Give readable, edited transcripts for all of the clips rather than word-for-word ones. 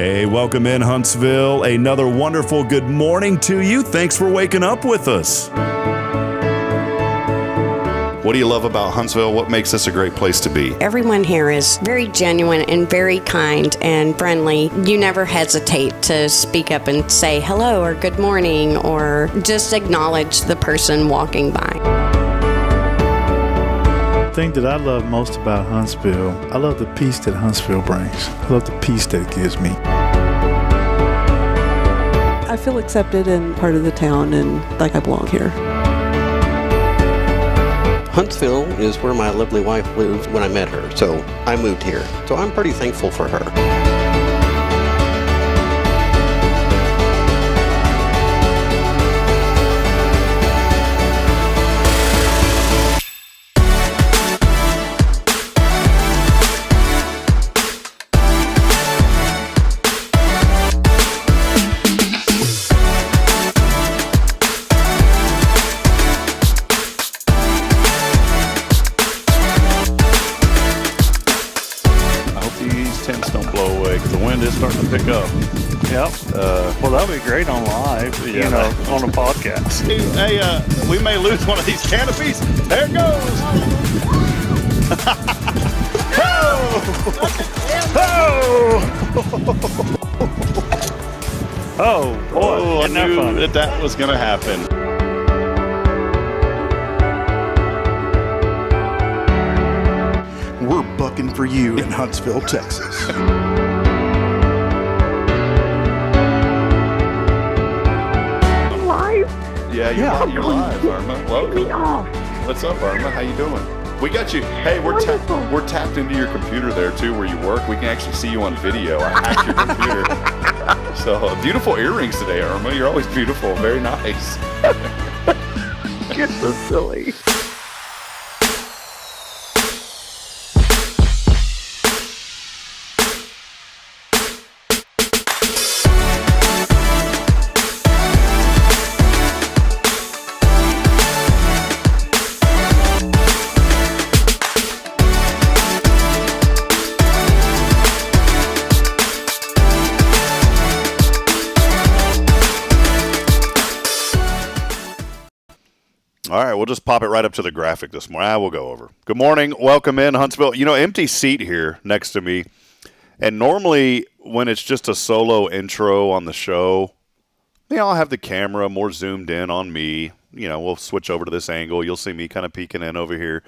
Hey, welcome in Huntsville. Another wonderful good morning to you. Thanks for waking up with us. What do you love about Huntsville? What makes this a great place to be? Everyone here is very genuine and very kind and friendly. You never hesitate to speak up and say hello or good morning or just acknowledge the person walking by. The thing that I love most about Huntsville, I love the peace that Huntsville brings. I love the peace that it gives me. I feel accepted and part of the town and like I belong here. Huntsville is where my lovely wife lived when I met her, so I moved here. So I'm pretty thankful for her. Starting to pick up. Yep. Well, that'll be great on live, on a podcast. Hey, we may lose one of these canopies. There it goes. Oh, boy. I knew that was going to happen. We're bucking for you in Huntsville, Texas. Yeah, you're live, Irma. Welcome. What's up, Irma? How you doing? We got you. Hey, we're tapped into your computer there too, where you work. We can actually see you on video. I hacked your computer. So beautiful earrings today, Irma. You're always beautiful. Very nice. You're so silly. All right, we'll just pop it right up to the graphic this morning. We'll go over. Good morning. Welcome in, Huntsville. Empty seat here next to me. And normally when it's just a solo intro on the show, I'll have the camera more zoomed in on me. We'll switch over to this angle. You'll see me kind of peeking in over here.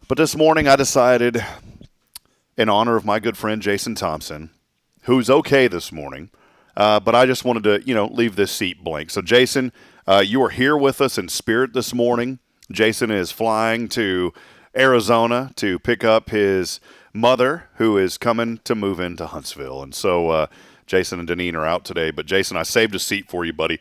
But this morning I decided, in honor of my good friend Jason Thompson, who's okay this morning, but I just wanted to, leave this seat blank. So, Jason, you are here with us in spirit this morning. Jason is flying to Arizona to pick up his mother, who is coming to move into Huntsville. And so Jason and Deneen are out today. But, Jason, I saved a seat for you, buddy,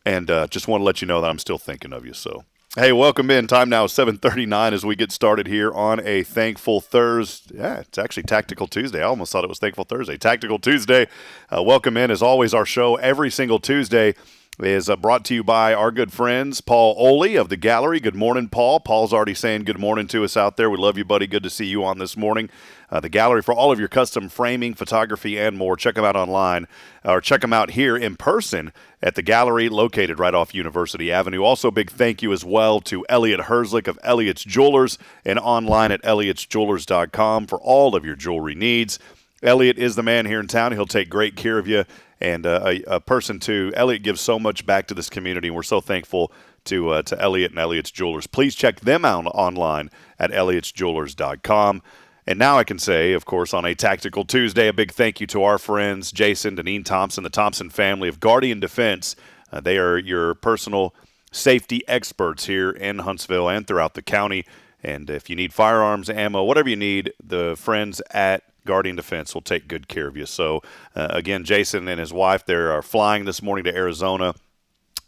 and just want to let you know that I'm still thinking of you. So, hey, welcome in. Time now is 7:39 as we get started here on a Thankful Thursday. Yeah, it's actually Tactical Tuesday. I almost thought it was Thankful Thursday. Tactical Tuesday. Welcome in. As always, our show every single Tuesday is brought to you by our good friends, Paul Oley of the Gallery. Good morning, Paul. Paul's already saying good morning to us out there. We love you, buddy. Good to see you on this morning. The Gallery for all of your custom framing, photography, and more. Check them out online, or check them out here in person at the Gallery located right off University Avenue. Also, big thank you as well to Elliot Herzlich of Elliot's Jewelers and online at elliotsjewelers.com for all of your jewelry needs. Elliot is the man here in town. He'll take great care of you. And a person, too. Elliot gives so much back to this community, and we're so thankful to Elliot and Elliot's Jewelers. Please check them out online at elliotsjewelers.com. And now I can say, of course, on a Tactical Tuesday, a big thank you to our friends, Jason, Deneen Thompson, the Thompson family of Guardian Defense. They are your personal safety experts here in Huntsville and throughout the county. And if you need firearms, ammo, whatever you need, the friends at Guardian Defense will take good care of you. So, again, Jason and his wife, they are flying this morning to Arizona.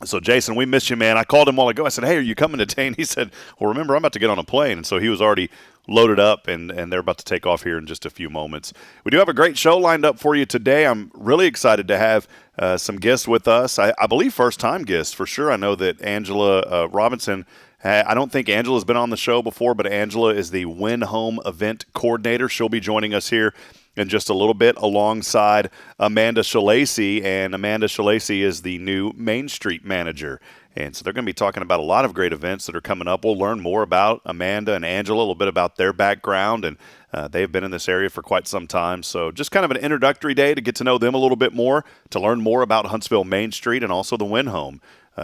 So, Jason, we miss you, man. I called him a while ago. I said, hey, are you coming today? And he said, well, remember, I'm about to get on a plane. And so he was already loaded up, and they're about to take off here in just a few moments. We do have a great show lined up for you today. I'm really excited to have some guests with us. I believe first-time guests for sure. I know that Angela Robinson, I don't think Angela's been on the show before, but Angela is the Wynne Home Event Coordinator. She'll be joining us here in just a little bit alongside Amanda Schillaci, and Amanda Schillaci is the new Main Street manager. And so they're going to be talking about a lot of great events that are coming up. We'll learn more about Amanda and Angela, a little bit about their background, and they've been in this area for quite some time. So just kind of an introductory day to get to know them a little bit more, to learn more about Huntsville Main Street and also the Wynne home.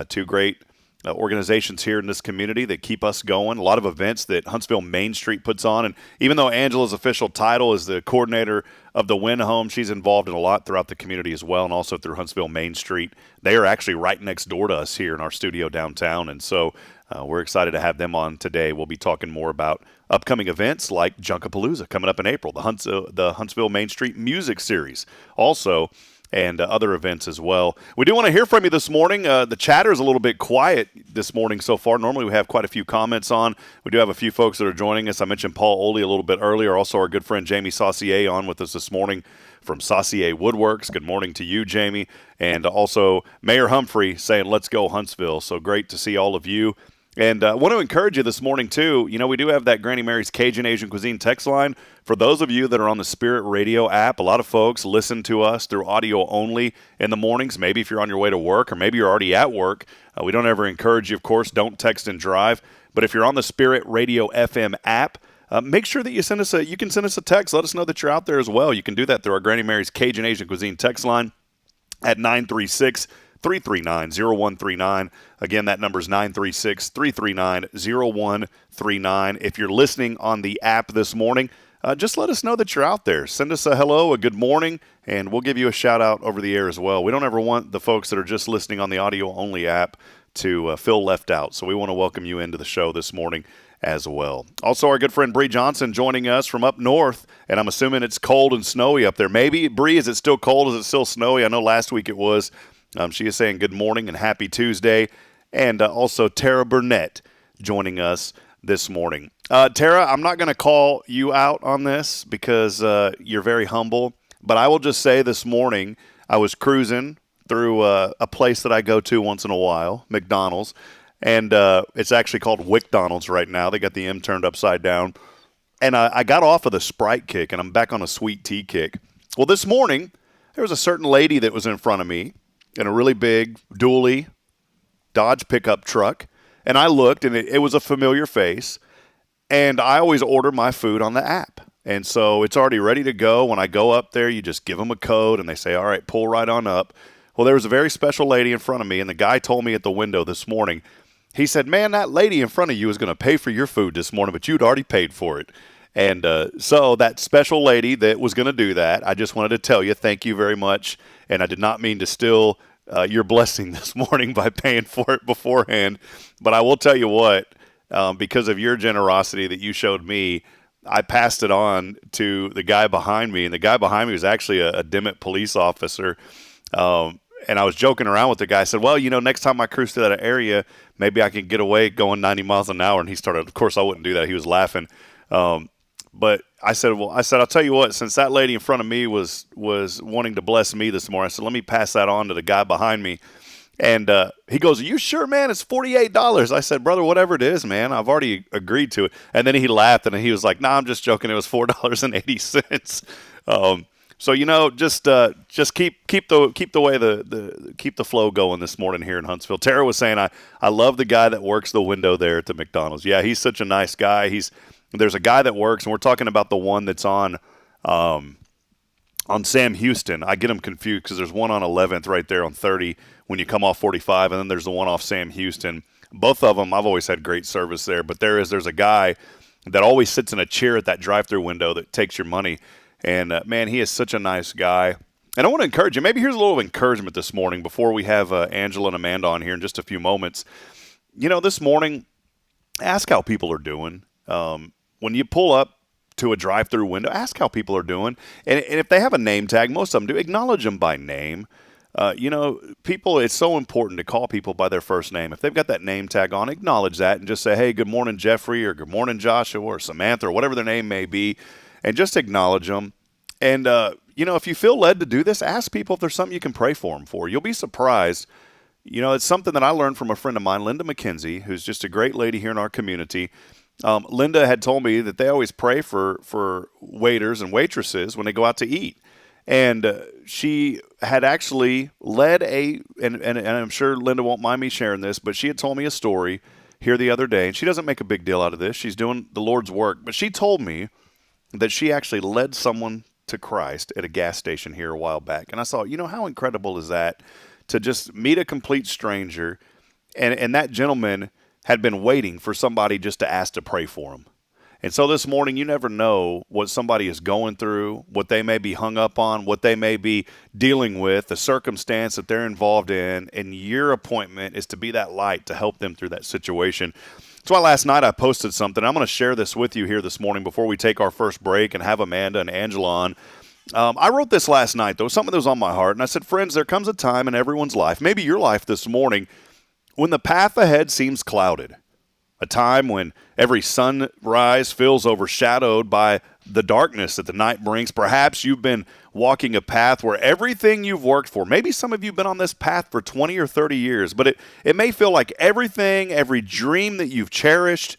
Two great organizations here in this community that keep us going. A lot of events that Huntsville Main Street puts on. And even though Angela's official title is the coordinator of the Wynne home, she's involved in a lot throughout the community as well, and also through Huntsville Main Street. They are actually right next door to us here in our studio downtown. And so we're excited to have them on today. We'll be talking more about upcoming events like Junkapalooza coming up in April, the Huntsville Main Street Music Series also, and other events as well. We do want to hear from you this morning. The chatter is a little bit quiet this morning so far. Normally we have quite a few comments on. We do have a few folks that are joining us. I mentioned Paul Oley a little bit earlier. Also our good friend Jamie Saucier on with us this morning from Saucier Woodworks. Good morning to you, Jamie. And also Mayor Humphrey saying, let's go Huntsville. So great to see all of you. And I want to encourage you this morning, too. You know, we do have that Granny Mary's Cajun Asian Cuisine text line. For those of you that are on the Spirit Radio app, a lot of folks listen to us through audio only in the mornings. Maybe if you're on your way to work or maybe you're already at work. We don't ever encourage you, of course, don't text and drive. But if you're on the Spirit Radio FM app, make sure that you can send us a text. Let us know that you're out there as well. You can do that through our Granny Mary's Cajun Asian Cuisine text line at 936-339-0139. Again, that number is 936-339-0139. If you're listening on the app this morning, just let us know that you're out there. Send us a hello, a good morning, and we'll give you a shout-out over the air as well. We don't ever want the folks that are just listening on the audio-only app to feel left out, so we want to welcome you into the show this morning as well. Also, our good friend Bree Johnson joining us from up north, and I'm assuming it's cold and snowy up there. Maybe, Bree, is it still cold? Is it still snowy? I know last week it was. She is saying good morning and happy Tuesday. And also Tara Burnett joining us this morning. Tara, I'm not going to call you out on this because you're very humble, but I will just say this morning I was cruising through a place that I go to once in a while, McDonald's, and it's actually called WickDonald's right now. They got the M turned upside down. And I got off of the Sprite kick, and I'm back on a sweet tea kick. Well, this morning, there was a certain lady that was in front of me in a really big dually Dodge pickup truck, and I looked, and it was a familiar face, and I always order my food on the app, and so it's already ready to go. When I go up there, you just give them a code, and they say, all right, pull right on up. Well, there was a very special lady in front of me, and the guy told me at the window this morning, he said, man, that lady in front of you is going to pay for your food this morning, but you'd already paid for it. And so that special lady that was going to do that, I just wanted to tell you, thank you very much, and I did not mean to steal your blessing this morning by paying for it beforehand. But I will tell you what, because of your generosity that you showed me, I passed it on to the guy behind me. And the guy behind me was actually a Dimmitt police officer. And I was joking around with the guy. I said, well, you know, next time I cruise to that area, maybe I can get away going 90 miles an hour. And he started, of course, I wouldn't do that. He was laughing. But I said, I'll tell you what, since that lady in front of me was wanting to bless me this morning, I said, let me pass that on to the guy behind me. And he goes, are you sure, man? It's $48. I said, brother, whatever it is, man, I've already agreed to it. And then he laughed, and he was like, nah, I'm just joking. It was $4.80. So, you know, just keep the flow going this morning here in Huntsville. Tara was saying, I love the guy that works the window there at the McDonald's. Yeah, he's such a nice guy. There's a guy that works, and we're talking about the one that's on Sam Houston. I get them confused because there's one on 11th right there on 30 when you come off 45, and then there's the one off Sam Houston. Both of them, I've always had great service there, but there's a guy that always sits in a chair at that drive-thru window that takes your money. And, man, he is such a nice guy. And I want to encourage you. Maybe here's a little encouragement this morning before we have Angela and Amanda on here in just a few moments. You know, this morning, ask how people are doing. When you pull up to a drive-thru window, ask how people are doing. And if they have a name tag, most of them do, acknowledge them by name. You know, people, it's so important to call people by their first name. If they've got that name tag on, acknowledge that and just say, hey, good morning, Jeffrey, or good morning, Joshua, or Samantha, or whatever their name may be, and just acknowledge them. And, you know, if you feel led to do this, ask people if there's something you can pray for them for. You'll be surprised. You know, it's something that I learned from a friend of mine, Linda McKenzie, who's just a great lady here in our community. Linda had told me that they always pray for waiters and waitresses when they go out to eat. And she had actually led and I'm sure Linda won't mind me sharing this, but she had told me a story here the other day, and she doesn't make a big deal out of this. She's doing the Lord's work. But she told me that she actually led someone to Christ at a gas station here a while back. And I thought, how incredible is that to just meet a complete stranger, and that gentleman had been waiting for somebody just to ask to pray for him. And so this morning, you never know what somebody is going through, what they may be hung up on, what they may be dealing with, the circumstance that they're involved in, and your appointment is to be that light to help them through that situation. That's why last night I posted something. I'm going to share this with you here this morning before we take our first break and have Amanda and Angela on. I wrote this last night, though, something that was on my heart, and I said, friends, there comes a time in everyone's life, maybe your life this morning, when the path ahead seems clouded. A time when every sunrise feels overshadowed by the darkness that the night brings. Perhaps you've been walking a path where everything you've worked for, maybe some of you have been on this path for 20 or 30 years, but it may feel like everything, every dream that you've cherished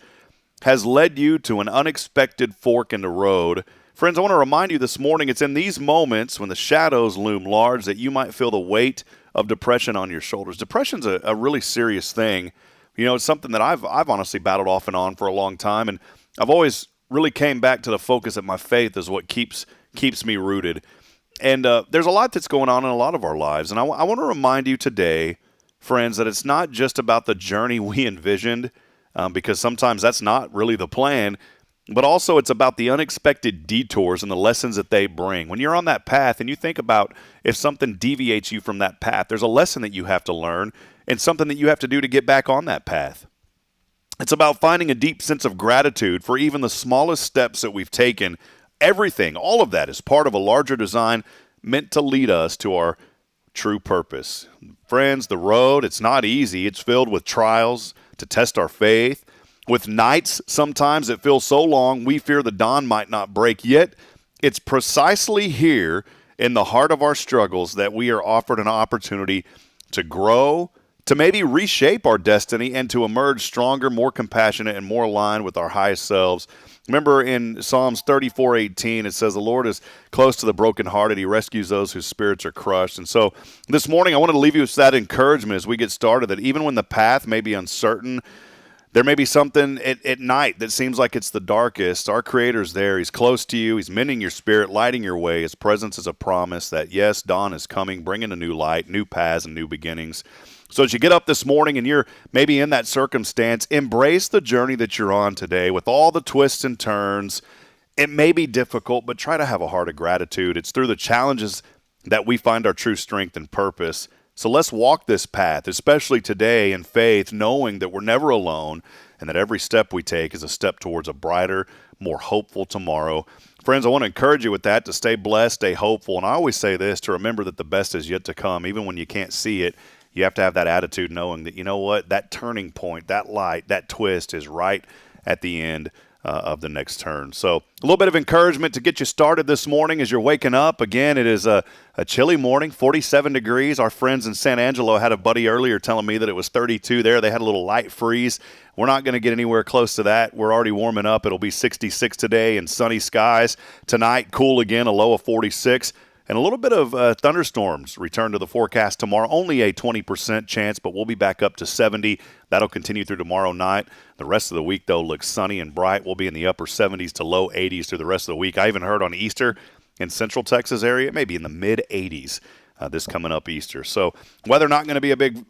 has led you to an unexpected fork in the road. Friends, I want to remind you this morning, it's in these moments when the shadows loom large that you might feel the weight of depression on your shoulders. Depression's a really serious thing. It's something that I've honestly battled off and on for a long time, and I've always really came back to the focus that my faith is what keeps me rooted. And there's a lot that's going on in a lot of our lives, and I want to remind you today, friends, that it's not just about the journey we envisioned, because sometimes that's not really the plan, but also it's about the unexpected detours and the lessons that they bring. When you're on that path and you think about if something deviates you from that path, there's a lesson that you have to learn and something that you have to do to get back on that path. It's about finding a deep sense of gratitude for even the smallest steps that we've taken. Everything, all of that is part of a larger design meant to lead us to our true purpose. Friends, the road, it's not easy. It's filled with trials to test our faith. With nights, sometimes it feels so long we fear the dawn might not break. Yet, it's precisely here in the heart of our struggles that we are offered an opportunity to grow, to maybe reshape our destiny, and to emerge stronger, more compassionate, and more aligned with our highest selves. Remember in Psalms 34:18, it says, the Lord is close to the brokenhearted. He rescues those whose spirits are crushed. And so this morning, I want to leave you with that encouragement as we get started, that even when the path may be uncertain, there may be something at night that seems like it's the darkest. Our Creator's there. He's close to you. He's mending your spirit, lighting your way. His presence is a promise that, yes, dawn is coming, bringing a new light, new paths, and new beginnings. So as you get up this morning and you're maybe in that circumstance, embrace the journey that you're on today with all the twists and turns. It may be difficult, but try to have a heart of gratitude. It's through the challenges that we find our true strength and purpose. So let's walk this path, especially today in faith, knowing that we're never alone and that every step we take is a step towards a brighter, more hopeful tomorrow. Friends, I want to encourage you with that, to stay blessed, stay hopeful. And I always say this, to remember that the best is yet to come. Even when you can't see it, you have to have that attitude knowing that, you know what, that turning point, that light, that twist is right at the end of the next turn. So a little bit of encouragement to get you started this morning as you're waking up. Again, it is a chilly morning, 47 degrees. Our friends in San Angelo had a buddy earlier telling me that it was 32 there. They had a little light freeze. We're not going to get anywhere close to that. We're already warming up. It'll be 66 today and sunny skies. Tonight, cool again, a low of 46. And a little bit of thunderstorms return to the forecast tomorrow. Only a 20% chance, but we'll be back up to 70. That'll continue through tomorrow night. The rest of the week, though, looks sunny and bright. We'll be in the upper 70s to low 80s through the rest of the week. I even heard on Easter in Central Texas area, it may be in the mid-80s this coming up Easter. So weather not going to be a big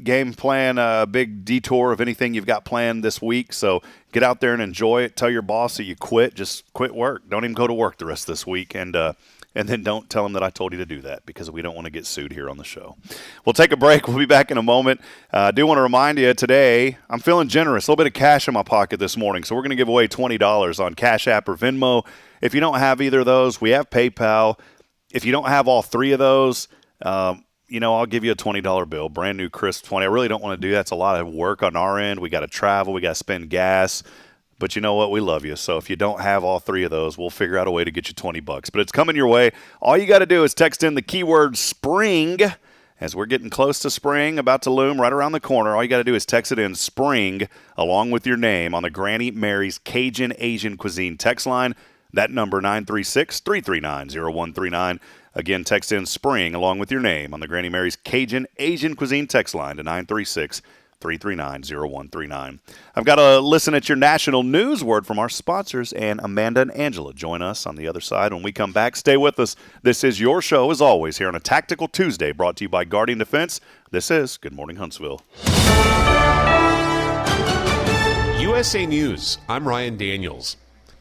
game plan, a big detour of anything you've got planned this week. So get out there and enjoy it. Tell your boss that you quit. Just quit work. Don't even go to work the rest of this week. And then don't tell them that I told you to do that, because we don't want to get sued here on the show. We'll take a break. We'll be back in a moment. I do want to remind you today, I'm feeling generous. A little bit of cash in my pocket this morning. So we're going to give away $20 on Cash App or Venmo. If you don't have either of those, we have PayPal. If you don't have all three of those, I'll give you a $20 bill, brand new crisp 20. I really don't want to do that. It's a lot of work on our end. We got to travel. We got to spend gas. But you know what? We love you. So if you don't have all three of those, we'll figure out a way to get you $20. But it's coming your way. All you got to do is text in the keyword SPRING As we're getting close to spring, about to loom right around the corner, all you got to do is text it in SPRING along with your name on the Granny Mary's Cajun Asian Cuisine text line. That number, 936-339-0139. Again, text in SPRING along with your name on the Granny Mary's Cajun Asian Cuisine text line to 936-339-0139. I've got to listen at your national news word from our sponsors, and Amanda and Angela join us on the other side. When we come back, stay with us. This is your show, as always, here on a Tactical Tuesday, brought to you by Guardian Defense. This is Good Morning Huntsville. USA News, I'm Ryan Daniels.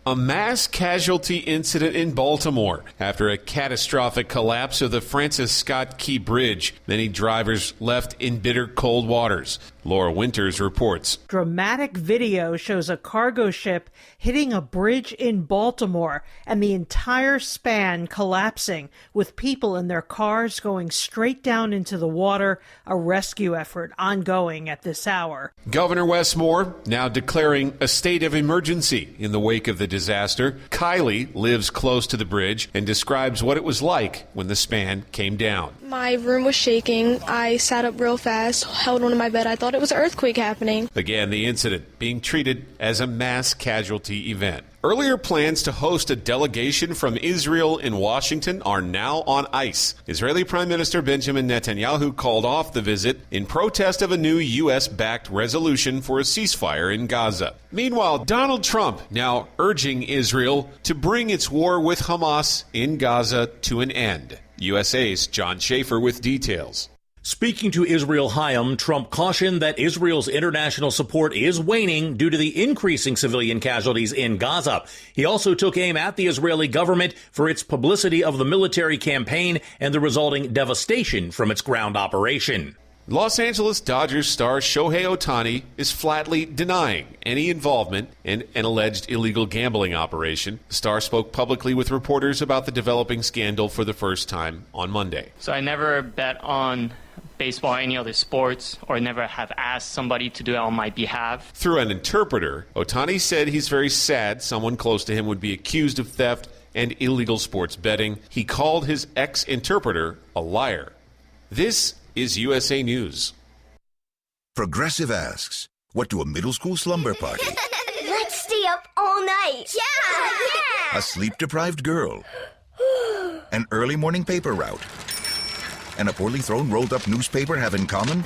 A mass casualty incident in Baltimore after a catastrophic collapse of the Francis Scott Key Bridge. Many drivers left in bitter cold waters. Laura Winters reports. Dramatic video shows a cargo ship hitting a bridge in Baltimore and the entire span collapsing, with people in their cars going straight down into the water. A rescue effort ongoing at this hour. Governor Wes Moore now declaring a state of emergency in the wake of the disaster. Kylie lives close to the bridge and describes what it was like when the span came down. My room was shaking. I sat up real fast, held onto my bed. I thought it was an earthquake happening. Again, the incident being treated as a mass casualty event. Earlier plans to host a delegation from Israel in Washington are now on ice. Israeli Prime Minister Benjamin Netanyahu called off the visit in protest of a new U.S.-backed resolution for a ceasefire in Gaza. Meanwhile, Donald Trump now urging Israel to bring its war with Hamas in Gaza to an end. USA's John Schaefer with details. Speaking to Israel Hayom, Trump cautioned that Israel's international support is waning due to the increasing civilian casualties in Gaza. He also took aim at the Israeli government for its publicity of the military campaign and the resulting devastation from its ground operation. Los Angeles Dodgers star Shohei Ohtani is flatly denying any involvement in an alleged illegal gambling operation. The star spoke publicly with reporters about the developing scandal for the first time on Monday. So I never bet on baseball or any other sports, or never have asked somebody to do it on my behalf. Through an interpreter, Ohtani said he's very sad someone close to him would be accused of theft and illegal sports betting. He called his ex-interpreter a liar. This is USA News. Progressive asks, what do a middle school slumber party, Let's stay up all night. Yeah! a sleep-deprived girl, an early morning paper route, and a poorly thrown rolled-up newspaper have in common?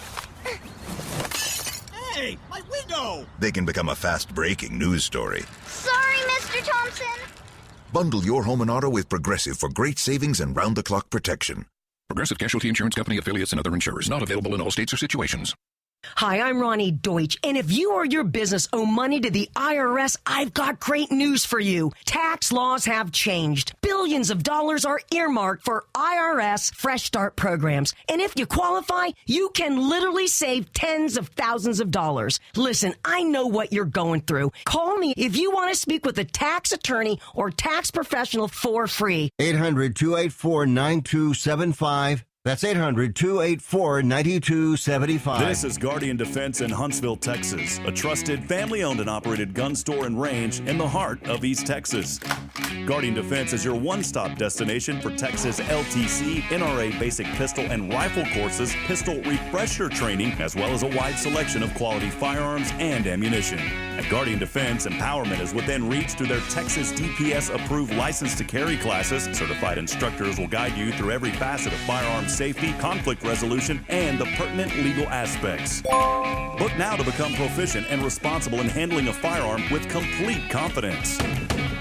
Hey, my window! They can become a fast-breaking news story. Sorry, Mr. Thompson. Bundle your home and auto with Progressive for great savings and round-the-clock protection. Progressive Casualty Insurance Company, affiliates, and other insurers. Not available in all states or situations. Hi, I'm Ronnie Deutsch, and if you or your business owe money to the IRS, I've got great news for you. Tax laws have changed. Billions of dollars are earmarked for IRS Fresh Start programs, and if you qualify, you can literally save tens of thousands of dollars. Listen, I know what you're going through. Call me if you want to speak with a tax attorney or tax professional for free. 800-284-9275. That's 800-284-9275. This is Guardian Defense in Huntsville, Texas, a trusted family-owned and operated gun store and range in the heart of East Texas. Guardian Defense is your one-stop destination for Texas LTC, NRA basic pistol and rifle courses, pistol refresher training, as well as a wide selection of quality firearms and ammunition. At Guardian Defense, empowerment is within reach through their Texas DPS-approved license to carry classes. Certified instructors will guide you through every facet of firearms safety, conflict resolution, and the pertinent legal aspects. Book now to become proficient and responsible in handling a firearm with complete confidence.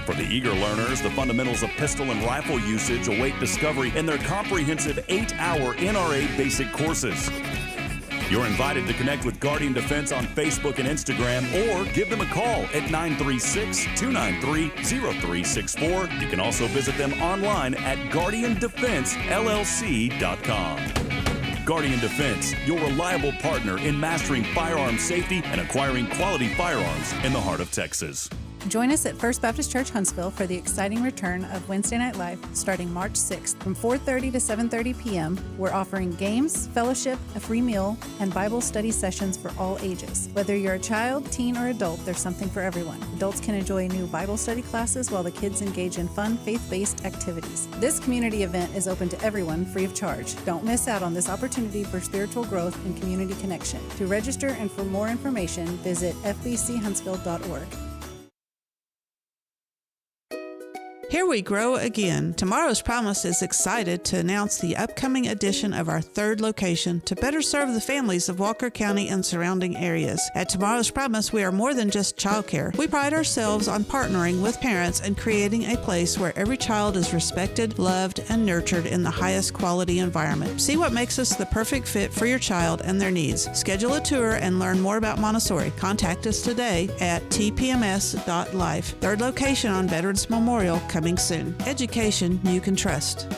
For the eager learners, the fundamentals of pistol and rifle usage await discovery in their comprehensive 8-hour NRA basic courses. You're invited to connect with Guardian Defense on Facebook and Instagram, or give them a call at 936-293-0364. You can also visit them online at GuardianDefenseLLC.com. Guardian Defense, your reliable partner in mastering firearm safety and acquiring quality firearms in the heart of Texas. Join us at First Baptist Church Huntsville for the exciting return of Wednesday Night Live starting March 6th from 4:30 to 7:30 p.m. We're offering games, fellowship, a free meal, and Bible study sessions for all ages. Whether you're a child, teen, or adult, there's something for everyone. Adults can enjoy new Bible study classes while the kids engage in fun, faith-based activities. This community event is open to everyone, free of charge. Don't miss out on this opportunity for spiritual growth and community connection. To register and for more information, visit fbchuntsville.org. Here we grow again. Tomorrow's Promise is excited to announce the upcoming addition of our third location to better serve the families of Walker County and surrounding areas. At Tomorrow's Promise, we are more than just childcare. We pride ourselves on partnering with parents and creating a place where every child is respected, loved, and nurtured in the highest quality environment. See what makes us the perfect fit for your child and their needs. Schedule a tour and learn more about Montessori. Contact us today at tpms.life. Third location on Veterans Memorial coming soon. Education you can trust.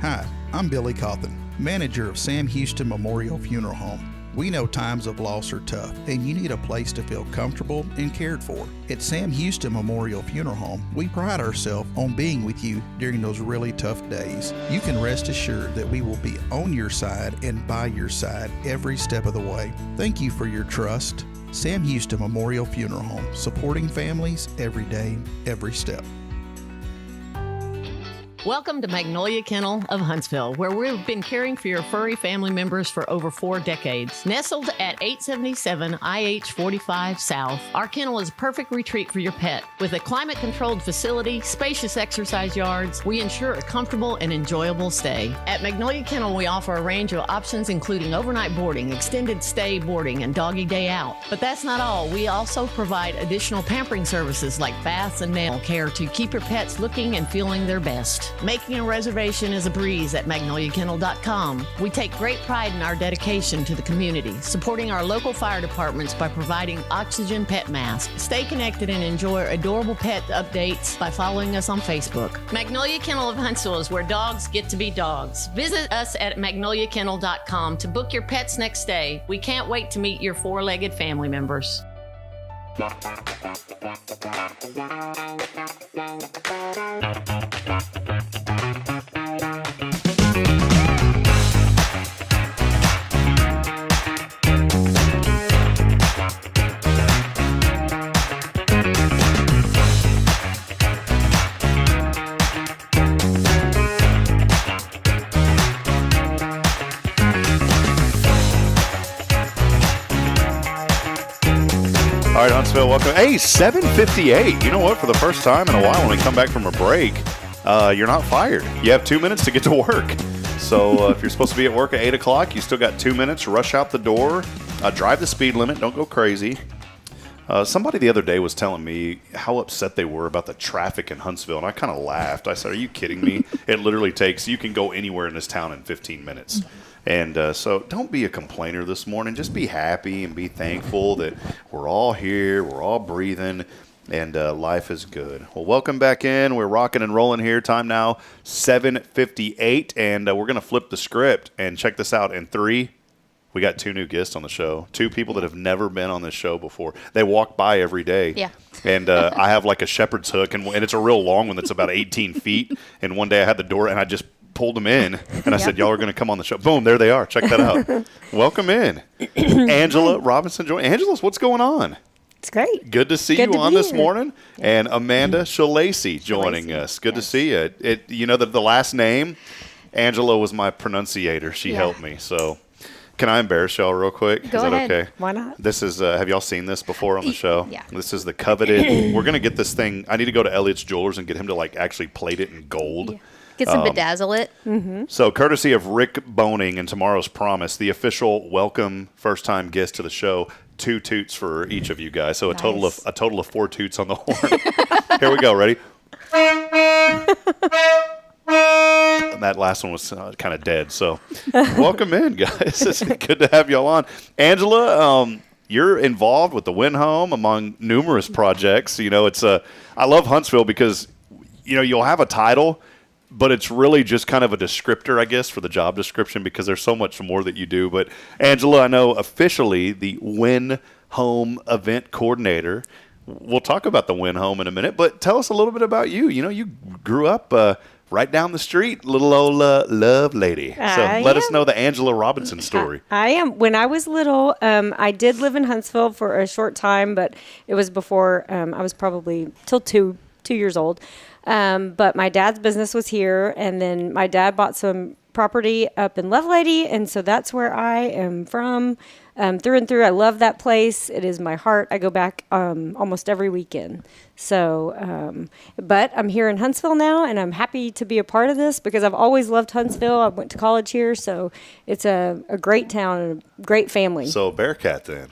Hi, I'm Billy Cawthon, manager of Sam Houston Memorial Funeral Home. We know times of loss are tough, and you need a place to feel comfortable and cared for. At Sam Houston Memorial Funeral Home, we pride ourselves on being with you during those really tough days. You can rest assured that we will be on your side and by your side every step of the way. Thank you for your trust. Sam Houston Memorial Funeral Home, supporting families every day, every step. Welcome to Magnolia Kennel of Huntsville, where we've been caring for your furry family members for over 4 decades. Nestled at 877 IH 45 South, our kennel is a perfect retreat for your pet. With a climate-controlled facility, spacious exercise yards, we ensure a comfortable and enjoyable stay. At Magnolia Kennel, we offer a range of options including overnight boarding, extended stay boarding, and doggy day out. But that's not all. We also provide additional pampering services like baths and nail care to keep your pets looking and feeling their best. Making a reservation is a breeze at magnoliakennel.com. We take great pride in our dedication to the community, supporting our local fire departments by providing oxygen pet masks. Stay connected and enjoy adorable pet updates by following us on Facebook. Magnolia Kennel of Huntsville is where dogs get to be dogs. Visit us at magnoliakennel.com to book your pet's next stay. We can't wait to meet your 4-legged family members. All right, Huntsville, welcome. Hey, 7:58. You know what? For the first time in a while, when we come back from a break, you're not fired. You have 2 minutes to get to work. So if you're supposed to be at work at 8 o'clock, you still got 2 minutes. Rush out the door. Drive the speed limit. Don't go crazy. Somebody the other day was telling me how upset they were about the traffic in Huntsville, and I kind of laughed. I said, are you kidding me? It literally takes, you can go anywhere in this town in 15 minutes. And so don't be a complainer this morning. Just be happy and be thankful that we're all here, we're all breathing, and life is good. Well, welcome back in. We're rocking and rolling here. Time now, 7:58, and we're going to flip the script and check this out. In 3, we got 2 new guests on the show, 2 people that have never been on this show before. They walk by every day. Yeah. And I have like a shepherd's hook, and it's a real long one that's about 18 feet. And one day I had the door, and I just pulled them in, and I said, y'all are going to come on the show. Boom, there they are. Check that out. Welcome in. Angela Robinson. Angela, what's going on? It's great. Good to see you on this morning. And Amanda Schillaci joining us. Good to see you. You know that the last name, Angela was my pronunciator. She helped me. So can I embarrass y'all real quick? Go Is that ahead. okay? Why not? This is, have y'all seen this before on the show? Yeah. This is the coveted. We're going to get this thing. I need to go to Elliot's Jewelers and get him to actually plate it in gold. Yeah. Get some bedazzle it. Mm-hmm. So courtesy of Rick Boning and Tomorrow's Promise, the official welcome first-time guest to the show, 2 toots for each of you guys. So a total of 4 toots on the horn. Here we go. Ready? And that last one was kind of dead. So welcome in, guys. It's good to have y'all on. Angela, you're involved with the Wynne home among numerous projects. You know, I love Huntsville because, you'll have a title, but it's really just kind of a descriptor, I guess, for the job description because there's so much more that you do. But, Angela, I know officially the Wynne Home Event Coordinator, we'll talk about the Wynne home in a minute, but tell us a little bit about you. You know, you grew up right down the street, little old love lady. So let us know the Angela Robinson story. I am. When I was little, I did live in Huntsville for a short time, but it was before I was probably till 2 years old. But my dad's business was here, and then my dad bought some property up in Lovelady, and so that's where I am from. Through and through, I love that place. It is my heart. I go back almost every weekend. So, but I'm here in Huntsville now, and I'm happy to be a part of this because I've always loved Huntsville. I went to college here, so it's a great town and a great family. So Bearcat then.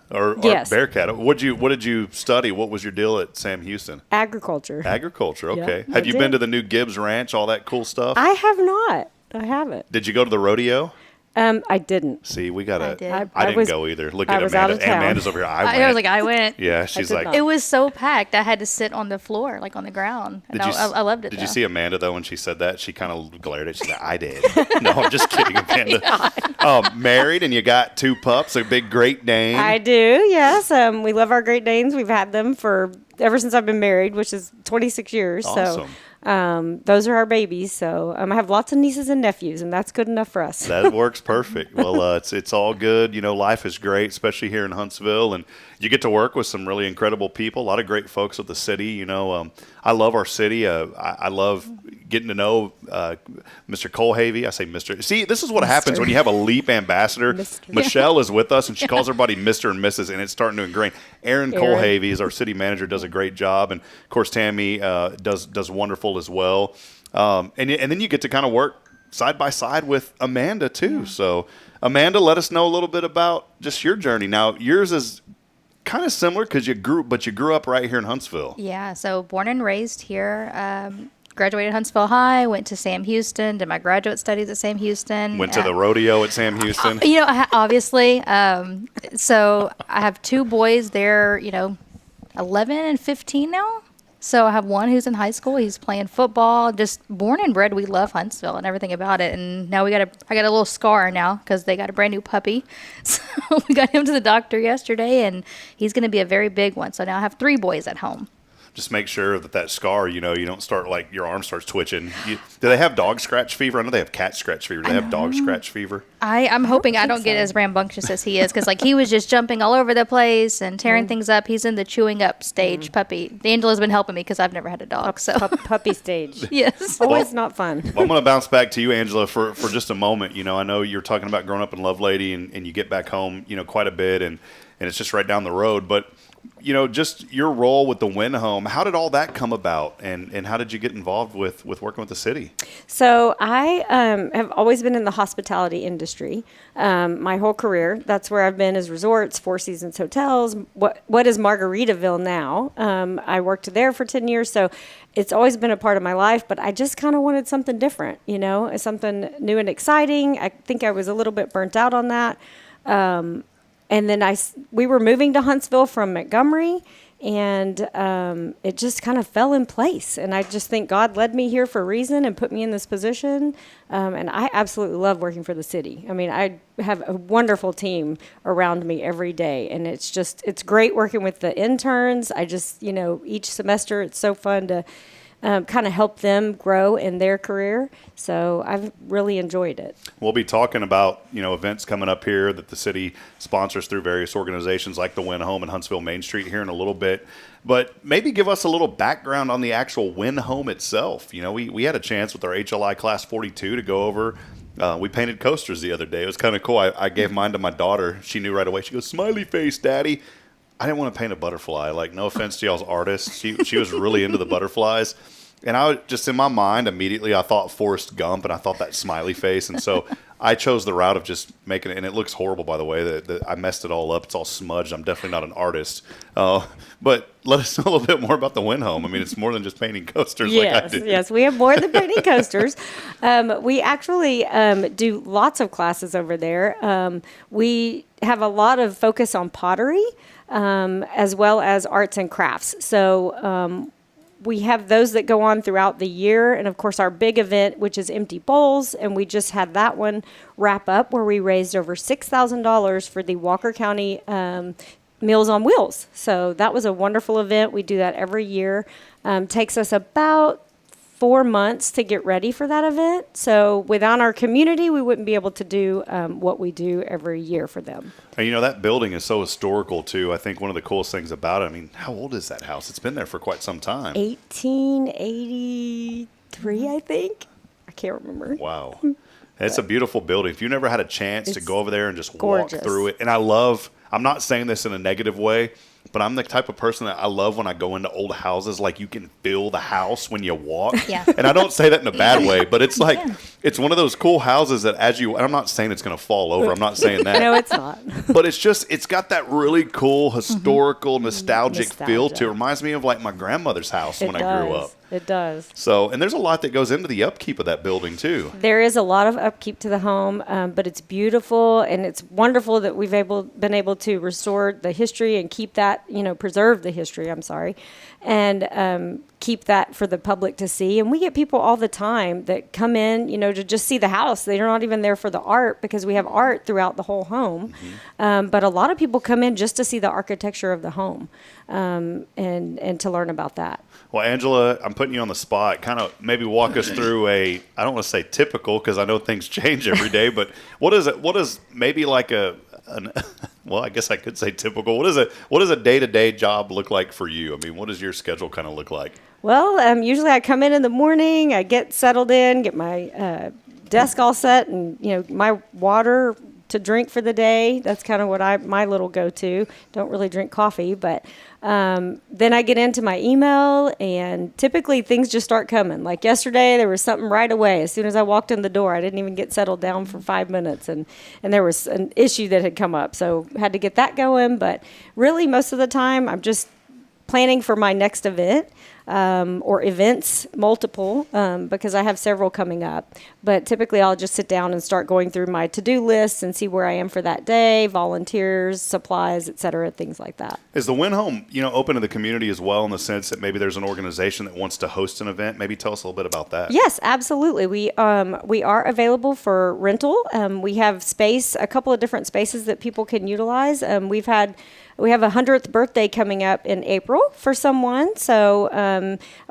Or yes. Bearcat. What did you study? What was your deal at Sam Houston? Agriculture. Agriculture, okay. Yeah, Have you been to the new Gibbs Ranch, all that cool stuff? I have not. I haven't. Did you go to the rodeo? I didn't. See, we got to. I didn't go either. Look at Amanda. Amanda's over here. I was like, I went. Yeah, she's like. It was so packed. I had to sit on the floor, like on the ground. And I loved it. Did you see Amanda, though, when she said that? She kind of glared at you. She's like, I did. No, I'm just kidding, Amanda. Married, and you got 2 pups, a big Great Dane. I do, yes. We love our Great Danes. We've had them ever since I've been married, which is 26 years. Awesome. So those are our babies. So I have lots of nieces and nephews, and that's good enough for us. That works perfect. Well, it's all good. You know, life is great, especially here in Huntsville, and you get to work with some really incredible people, a lot of great folks at the city. You know, I love our city. I love getting to know Mr. Colhavy. I say Mr. See, this is what happens when you have a LEAP ambassador. Michelle is with us, and she calls everybody Mr. and Mrs., and it's starting to ingrain. Aaron Colhavy is our city manager, does a great job, and of course Tammy does wonderful as well. And then you get to kind of work side by side with Amanda too. Yeah. So Amanda, let us know a little bit about just your journey. Now yours is kind of similar because you grew up right here in Huntsville. Yeah, so born and raised here. Graduated Huntsville High, went to Sam Houston, did my graduate studies at Sam Houston. Went to the rodeo at Sam Houston. You know, obviously. So I have 2 boys. They're, 11 and 15 now. So I have one who's in high school. He's playing football. Just born and bred. We love Huntsville and everything about it. And now I got a little scar now because they got a brand new puppy. So we got him to the doctor yesterday, and he's going to be a very big one. So now I have 3 boys at home. Just make sure that scar, you don't start like your arm starts twitching. Do they have dog scratch fever? I know they have cat scratch fever. Do they have dog scratch fever? I'm hoping I don't get as rambunctious as he is because he was just jumping all over the place and tearing things up. He's in the chewing up stage puppy. Angela's been helping me because I've never had a dog. So puppy stage. Yes. Always not fun. Well, I'm going to bounce back to you, Angela, for just a moment. I know you're talking about growing up in Lovelady and you get back home, quite a bit and it's just right down the road. But just your role with the Wynne home, how did all that come about, and how did you get involved with working with the city? So I have always been in the hospitality industry my whole career. That's where I've been, as resorts, Four Seasons hotels. What is Margaritaville now? I worked there for 10 years, so it's always been a part of my life, but I just kind of wanted something different, something new and exciting. I think I was a little bit burnt out on that. And then we were moving to Huntsville from Montgomery, and it just kind of fell in place. And I just think God led me here for a reason and put me in this position. And I absolutely love working for the city. I mean, I have a wonderful team around me every day, and it's great working with the interns. I just, each semester it's so fun to kind of help them grow in their career. So I've really enjoyed it. We'll be talking about, events coming up here that the city sponsors through various organizations like the Wynne Home and Huntsville Main Street here in a little bit. But maybe give us a little background on the actual Wynne Home itself. We had a chance with our HLI Class 42 to go over. We painted coasters the other day. It was kind of cool. I gave mine to my daughter. She knew right away. She goes, "Smiley face, Daddy." I didn't want to paint a butterfly. No offense to y'all's artists. She was really into the butterflies. And I was just in my mind immediately, I thought Forrest Gump, and I thought that smiley face. And so I chose the route of just making it. And it looks horrible, by the way. That I messed it all up. It's all smudged. I'm definitely not an artist. But let us know a little bit more about the Wynne Home. I mean, it's more than just painting coasters like I do. Yes, we have more than painting coasters. We actually do lots of classes over there. We have a lot of focus on pottery as well as arts and crafts. So we have those that go on throughout the year. And, of course, our big event, which is Empty Bowls, and we just had that one wrap up where we raised over $6,000 for the Walker County Meals on Wheels. So that was a wonderful event. We do that every year. Takes us about 4 months to get ready for that event. So without our community, we wouldn't be able to do what we do every year for them. And that building is so historical too. I think one of the coolest things about it, I mean, how old is that house? It's been there for quite some time. 1883, I think. I can't remember. Wow. It's a beautiful building. If you never had a chance to go over there and just gorgeous. walk through it. And I'm not saying this in a negative way, but I'm the type of person that I love when I go into old houses, like you can feel the house when you walk. Yeah. And I don't say that in a bad way, but it's like, it's one of those cool houses that and I'm not saying it's going to fall over. I'm not saying that. No, it's not. But it's got that really cool, historical, nostalgic feel to it. It reminds me of like my grandmother's house when I grew up. It does. So, and there's a lot that goes into the upkeep of that building too. There is a lot of upkeep to the home, but it's beautiful, and it's wonderful that we've been able to restore the history and keep that, preserve the history, and keep that for the public to see. And we get people all the time that come in, to just see the house. They're not even there for the art, because we have art throughout the whole home. Mm-hmm. But a lot of people come in just to see the architecture of the home, and to learn about that. Well, Angela, I'm putting you on the spot. Kind of maybe walk us through I don't want to say typical, because I know things change every day, but what is maybe like well, I guess I could say typical. What does a day-to-day job look like for you? I mean, what does your schedule kind of look like? Well, usually I come in the morning, I get settled in, get my desk all set, and my water to drink for the day. That's kind of what my little go-to. Don't really drink coffee, but then I get into my email, and typically things just start coming. Like yesterday, there was something right away. As soon as I walked in the door, I didn't even get settled down for 5 minutes, and there was an issue that had come up, so had to get that going. But really, most of the time, I'm just planning for my next event. Or events, multiple, because I have several coming up. But typically I'll just sit down and start going through my to-do list and see where I am for that day, volunteers, supplies, et cetera, things like that. Is the Wynne home, open to the community as well, in the sense that maybe there's an organization that wants to host an event? Maybe tell us a little bit about that. Yes, absolutely. We are available for rental. We have a couple of different spaces that people can utilize. We have a 100th birthday coming up in April for someone. So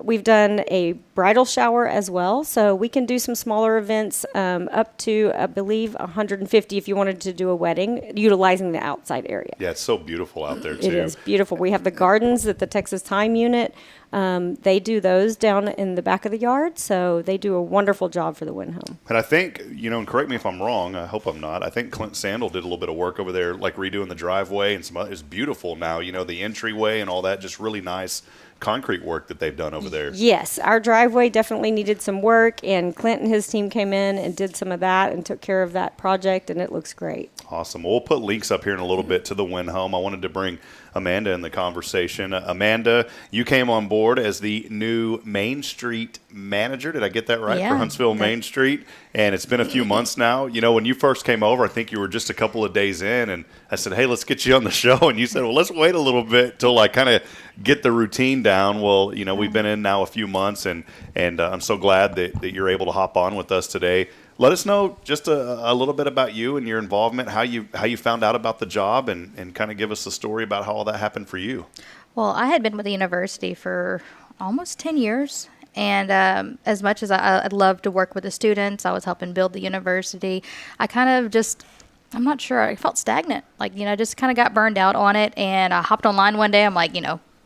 we've done a bridal shower as well. So we can do some smaller events up to, I believe, 150 if you wanted to do a wedding, utilizing the outside area. Yeah, it's so beautiful out there, too. It is beautiful. We have the gardens at the Texas Time Unit. They do those down in the back of the yard, so they do a wonderful job for the Wynne home. And I think, and correct me if I'm wrong, I hope I'm not, I think Clint Sandel did a little bit of work over there, like redoing the driveway and some other. It's beautiful now, the entryway and all that, just really nice concrete work that they've done over there. Yes, our driveway definitely needed some work, and Clint and his team came in and did some of that and took care of that project, and it looks great. Awesome. Well, we'll put links up here in a little bit to the Wynne home. I wanted to bring Amanda in the conversation. Amanda, you came on board as the new Main Street manager. Did I get that right? Yeah. For Huntsville Main Street. And it's been a few months now. When you first came over, I think you were just a couple of days in, and I said, hey, let's get you on the show. And you said, well, let's wait a little bit till I kind of get the routine down. Well, we've been in now a few months, and I'm so glad that you're able to hop on with us today. Let us know just a little bit about you and your involvement, how you found out about the job, and kind of give us a story about how all that happened for you. Well, I had been with the university for almost 10 years. And as much as I'd love to work with the students, I was helping build the university. I kind of I'm not sure, I felt stagnant. Just kind of got burned out on it. And I hopped online one day. I'm like,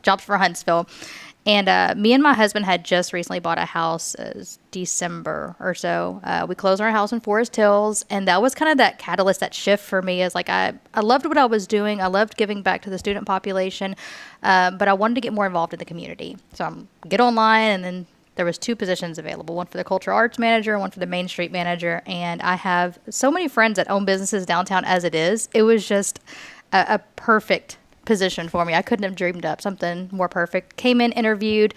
jobs for Huntsville. And me and my husband had just recently bought a house December or so. We closed our house in Forest Hills, and that was kind of that catalyst, that shift for me. Is like I loved what I was doing. I loved giving back to the student population, but I wanted to get more involved in the community. So I get online, and then there was 2 positions available, one for the cultural arts manager and one for the Main Street manager. And I have so many friends that own businesses downtown as it is. It was just a perfect position for me. I couldn't have dreamed up something more perfect. Came in, interviewed,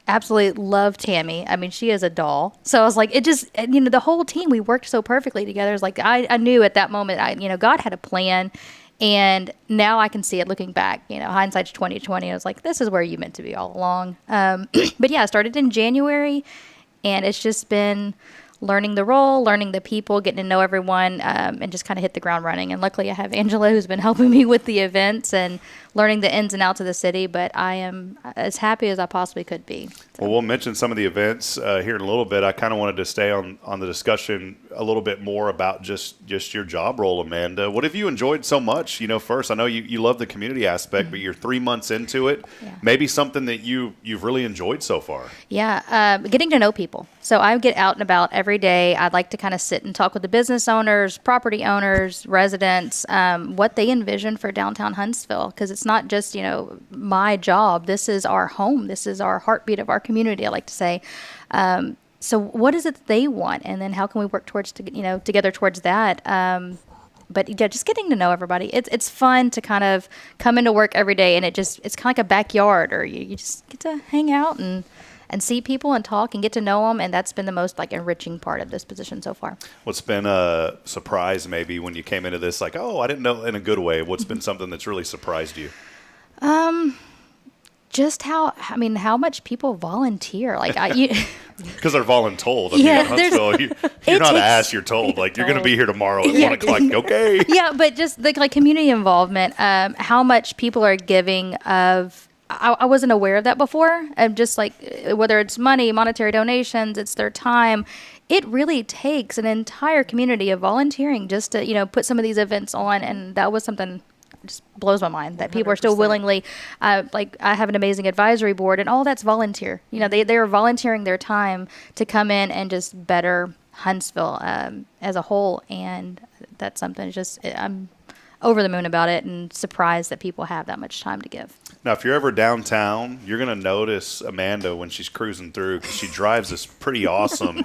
absolutely loved Tammy. I mean, she is a doll. So I was like, the whole team, we worked so perfectly together. It's like, I knew at that moment, God had a plan, and now I can see it looking back, hindsight's 20/20. I was like, this is where you meant to be all along. But yeah, I started in January, and it's just been learning the role, learning the people, getting to know everyone, and just kind of hit the ground running. And luckily I have Angela who's been helping me with the events and learning the ins and outs of the city, but I am as happy as I possibly could be. So. Well, we'll mention some of the events here in a little bit. I kind of wanted to stay on the discussion a little bit more about just your job role, Amanda. What have you enjoyed so much? First, I know you love the community aspect, but you're 3 months into it. Yeah. Maybe something that you've really enjoyed so far. Yeah, getting to know people. So I get out and about every day. I'd like to kind of sit and talk with the business owners, property owners, residents, what they envision for downtown Huntsville, because it's not just, my job. This is our home. This is our heartbeat of our community, I like to say. So what is it that they want? And then how can we work together towards that? But yeah, just getting to know everybody. It's fun to kind of come into work every day, and it's kind of like a backyard, or you just get to hang out and see people and talk and get to know them, and that's been the most enriching part of this position so far. What's been a surprise maybe when you came into this, I didn't know, in a good way? What's been something that's really surprised you? Just how much people volunteer. Because they're voluntold. In Huntsville, you're not asked, you're told. You're going to be here tomorrow at 1 o'clock. Okay. Yeah, but just the community involvement, how much people are giving of. I wasn't aware of that before. Just whether it's money, monetary donations, it's their time. It really takes an entire community of volunteering just to put some of these events on, and that was something. Just blows my mind that 100%. People are still willingly, I have an amazing advisory board, and all that's volunteer. They are volunteering their time to come in and just better Huntsville as a whole, and that's something I'm over the moon about it and surprised that people have that much time to give. Now, if you're ever downtown, you're going to notice Amanda when she's cruising through, because she drives this pretty awesome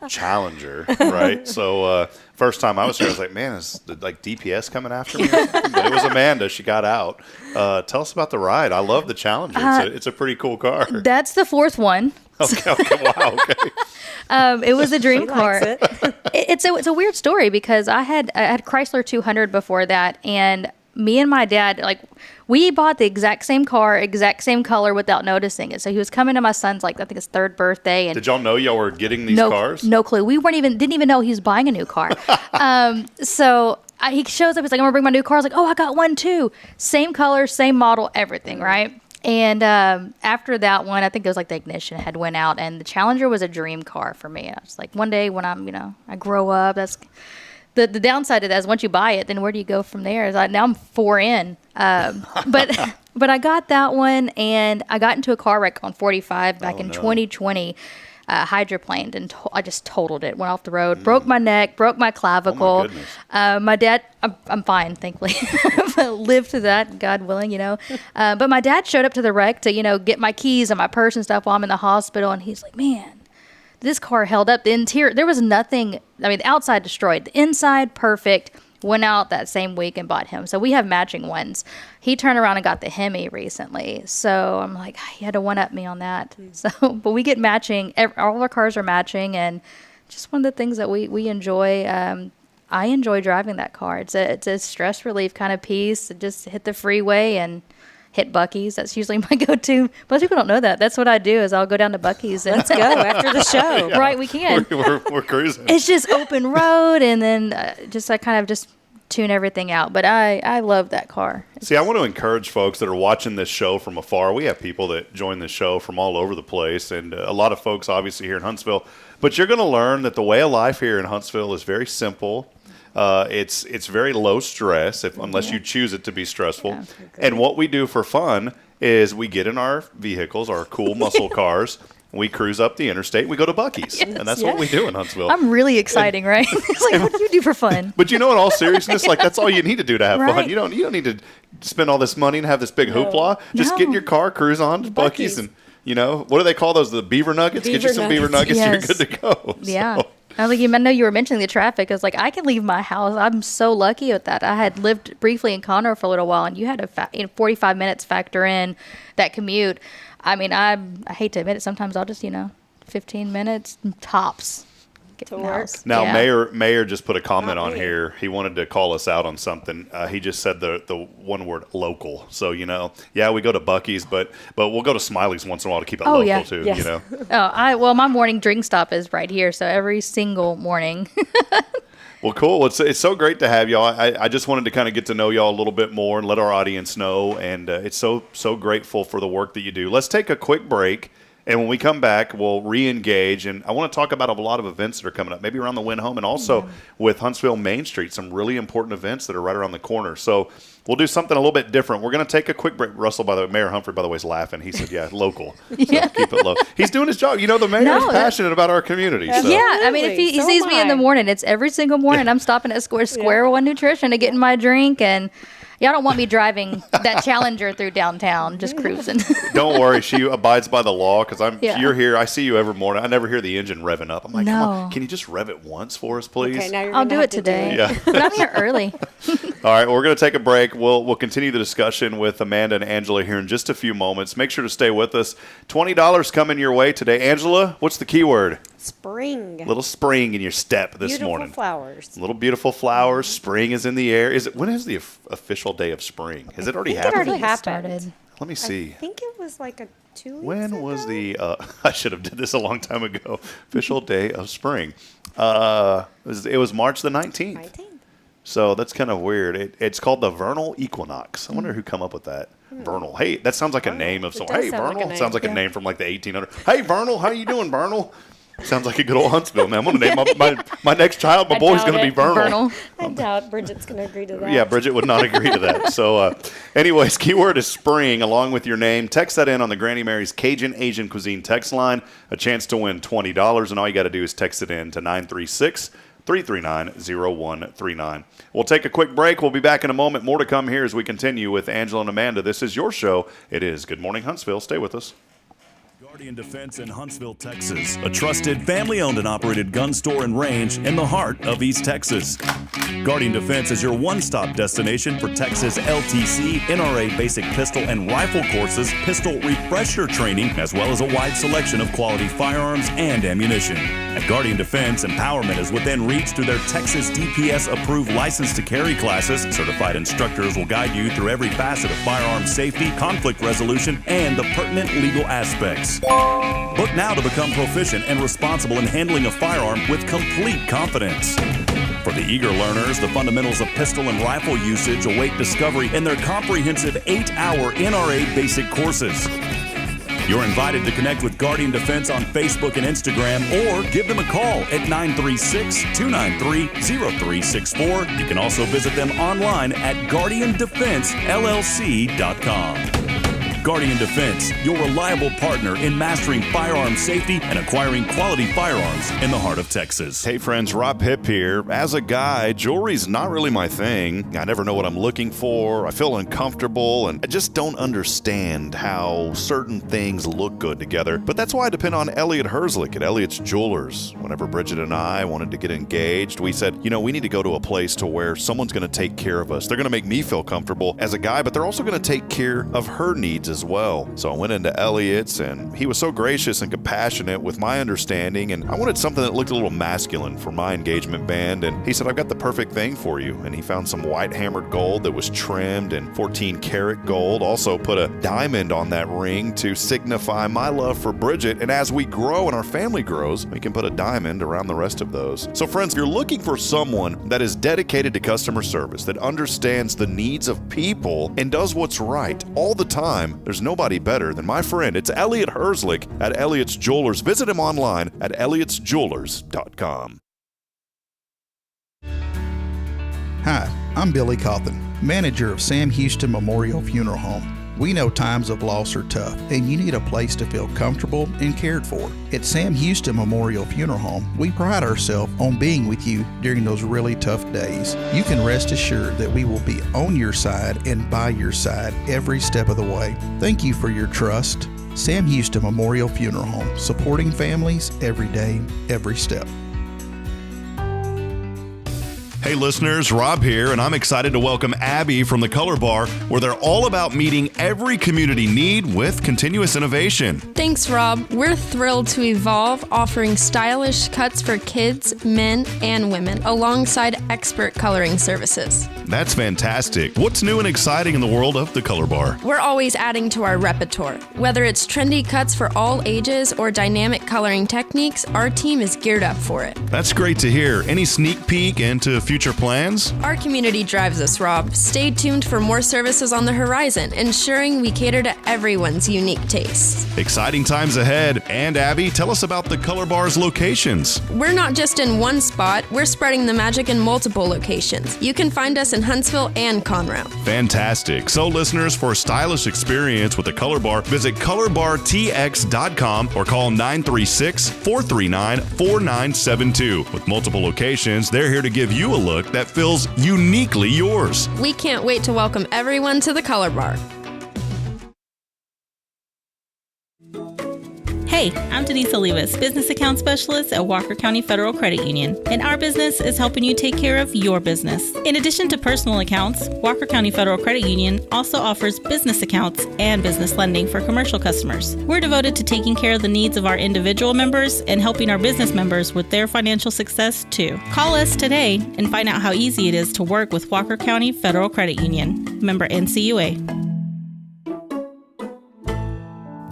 Challenger, right? So first time I was here, I was like, man, is DPS coming after me? But it was Amanda. She got out. Tell us about the ride. I love the Challenger. It's a pretty cool car. That's the fourth one. Okay. Wow. Okay. It was a dream car. It's a weird story, because I had Chrysler 200 before that, and me and my dad, we bought the exact same car, exact same color without noticing it. So he was coming to my son's, I think his 3rd birthday. And did y'all know y'all were getting these cars? No clue. We didn't even know he was buying a new car. So he shows up. He's like, I'm going to bring my new car. I was like, oh, I got one too. Same color, same model, everything, right? And after that one, I think it was the ignition had went out, and the Challenger was a dream car for me. I was like, one day when I grow up, that's... The downside of that is once you buy it, then where do you go from there? Now I'm 4 in. But I got that one, and I got into a car wreck on 45 back in 2020, hydroplaned, and I just totaled it. Went off the road, broke my neck, broke my clavicle. Oh my dad, I'm fine, thankfully. Lived through that, God willing, But my dad showed up to the wreck to, get my keys and my purse and stuff while I'm in the hospital, and he's like, man, this car held up. The interior, there was nothing. The outside destroyed. The inside, perfect. Went out that same week and bought him. So we have matching ones. He turned around and got the Hemi recently. So I'm like, he had to one-up me on that. So, but we get matching. All our cars are matching, and just one of the things that we enjoy. I enjoy driving that car. It's a stress relief kind of piece. Just hit the freeway and hit Buc-ee's. That's usually my go-to. Most people don't know that. That's what I do, is I'll go down to Buc-ee's. And let's go after the show. Yeah, right, we can. We're cruising. It's just open road, and then I kind of just tune everything out. But I love that car. See, I want to encourage folks that are watching this show from afar. We have people that join this show from all over the place, and a lot of folks obviously here in Huntsville. But you're going to learn that the way of life here in Huntsville is very simple. It's very low stress unless you choose it to be stressful. Yeah, and what we do for fun is we get in our vehicles, our cool muscle cars, we cruise up the interstate, we go to Buc-ee's. Yes, and that's what we do in Huntsville. I'm really exciting, right? It's what do you do for fun? But in all seriousness, that's all you need to do to have fun. You don't need to spend all this money and have this big hoopla. Just get in your car, cruise on to Buc-ee's, and what do they call those? The beaver nuggets? Get you some beaver nuggets, yes. You're good to go. Yeah. So. I know you were mentioning the traffic. I was like, I can leave my house. I'm so lucky with that. I had lived briefly in Conroe for a little while, and you had to 45 minutes factor in that commute. I hate to admit it. Sometimes I'll just 15 minutes tops. make it in-house. Now, Yeah. Mayor just put a comment on here. He wanted to call us out on something. He just said the one word, local. So, we go to Buc-ee's, but we'll go to Smiley's once in a while to keep it local, too, Yes. Well, my morning drink stop is right here, so every single morning. Well, cool. It's so great to have y'all. I just wanted to kind of get to know y'all a little bit more and let our audience know, and it's so grateful for the work that you do. Let's take a quick break. And when we come back, we'll re-engage, and I want to talk about a lot of events that are coming up, maybe around the Wynne home, and also with Huntsville Main Street, some really important events that are right around the corner. So we'll do something a little bit different. We're going to take a quick break. Russell, Mayor Humphrey, by the way, is laughing. He said, local. So keep it low. He's doing his job. The mayor is passionate about our community. So. Yeah, I mean, if he sees me in the morning, it's every single morning. I'm stopping at Square One Nutrition to get in my drink, and y'all don't want me driving that Challenger through downtown, just cruising. Don't worry. She abides by the law because you're here. I see you every morning. I never hear the engine revving up. I'm like, come on, can you just rev it once for us, please? Okay, now I'll do it today. But I'm here early. All right, we're going to take a break. We'll continue the discussion with Amanda and Angela here in just a few moments. Make sure to stay with us. $20 coming your way today. Angela, what's the key word? Spring. Little spring in your step this morning. Beautiful flowers. Little beautiful flowers. Spring is in the air. When is the official day of spring? Has it already happened? It already happened. Let me see. I think it was like 2 weeks When was the? I should have did this a long time ago. Official day of spring. It was March the 19th. So that's kind of weird. It's called the vernal equinox. I wonder who come up with that. Vernal. Hey, that sounds like a name of someone. Hey, Vernal. Sounds like a name from like the 1800s. Hey, Vernal, how you doing, Vernal? Sounds like a good old Huntsville name. I'm going to name my next child. My boy's going to be Vernal. I doubt Bridget's going to agree to that. Yeah, Bridget would not agree to that. So, anyways, keyword is spring along with your name. Text that in on the Granny Mary's Cajun Asian Cuisine text line. A chance to win $20, and all you got to do is text it in to 936-339-0139. We'll take a quick break. We'll be back in a moment. More to come here as we continue with Angela and Amanda. This is your show. It is Good Morning Huntsville. Stay with us. Guardian Defense in Huntsville, Texas, a trusted family-owned and operated gun store and range in the heart of East Texas. Guardian Defense is your one-stop destination for Texas LTC, NRA basic pistol and rifle courses, pistol refresher training, as well as a wide selection of quality firearms and ammunition. At Guardian Defense, empowerment is within reach through their Texas DPS-approved license to carry classes. Certified instructors will guide you through every facet of firearm safety, conflict resolution, and the pertinent legal aspects. Book now to become proficient and responsible in handling a firearm with complete confidence. For the eager learners, the fundamentals of pistol and rifle usage await discovery in their comprehensive 8-hour NRA basic courses. You're invited to connect with Guardian Defense on Facebook and Instagram, or give them a call at 936-293-0364. You can also visit them online at guardiandefensellc.com. Guardian Defense, your reliable partner in mastering firearm safety and acquiring quality firearms in the heart of Texas. Hey friends, Rob Hipp here. As a guy, jewelry's not really my thing. I never know what I'm looking for. I feel uncomfortable, and I just don't understand how certain things look good together. But that's why I depend on Elliot Herzlich at Elliot's Jewelers. Whenever Bridget and I wanted to get engaged, we said, we need to go to a place to where someone's going to take care of us. They're going to make me feel comfortable as a guy, but they're also going to take care of her needs as well. So I went into Elliot's, and he was so gracious and compassionate with my understanding, and I wanted something that looked a little masculine for my engagement band, and he said, I've got the perfect thing for you. And he found some white hammered gold that was trimmed in 14 karat gold, also put a diamond on that ring to signify my love for Bridget, and as we grow and our family grows, we can put a diamond around the rest of those. So friends, if you're looking for someone that is dedicated to customer service, that understands the needs of people and does what's right all the time, there's nobody better than my friend. It's Elliot Herzlich at Elliot's Jewelers. Visit him online at elliotsjewelers.com. Hi, I'm Billy Cawthon, manager of Sam Houston Memorial Funeral Home. We know times of loss are tough, and you need a place to feel comfortable and cared for. At Sam Houston Memorial Funeral Home, we pride ourselves on being with you during those really tough days. You can rest assured that we will be on your side and by your side every step of the way. Thank you for your trust. Sam Houston Memorial Funeral Home, supporting families every day, every step. Hey listeners, Rob here, and I'm excited to welcome Abby from the Color Bar, where they're all about meeting every community need with continuous innovation. Thanks, Rob. We're thrilled to evolve, offering stylish cuts for kids, men, and women, alongside expert coloring services. That's fantastic. What's new and exciting in the world of the Color Bar? We're always adding to our repertoire. Whether it's trendy cuts for all ages or dynamic coloring techniques, our team is geared up for it. That's great to hear. Any sneak peek into future plans? Our community drives us, Rob. Stay tuned for more services on the horizon, ensuring we cater to everyone's unique tastes. Exciting times ahead. And Abby, tell us about the Color Bar's locations. We're not just in one spot, we're spreading the magic in multiple locations. You can find us in Huntsville and Conroe. Fantastic. So listeners, for a stylish experience with the Color Bar, visit colorbartx.com or call 936-439-4972. With multiple locations, they're here to give you a look that feels uniquely yours. We can't wait to welcome everyone to the Color Bar. Hey, I'm Denise Olivas, Business Account Specialist at Walker County Federal Credit Union, and our business is helping you take care of your business. In addition to personal accounts, Walker County Federal Credit Union also offers business accounts and business lending for commercial customers. We're devoted to taking care of the needs of our individual members and helping our business members with their financial success too. Call us today and find out how easy it is to work with Walker County Federal Credit Union. Member NCUA.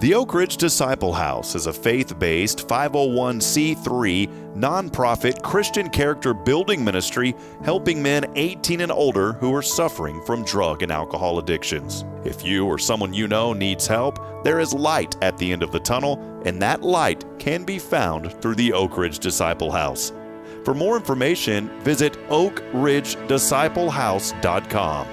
The Oak Ridge Disciple House is a faith-based 501c3 nonprofit Christian character building ministry helping men 18 and older who are suffering from drug and alcohol addictions. If you or someone you know needs help, there is light at the end of the tunnel, and that light can be found through the Oak Ridge Disciple House. For more information, visit oakridgedisciplehouse.com.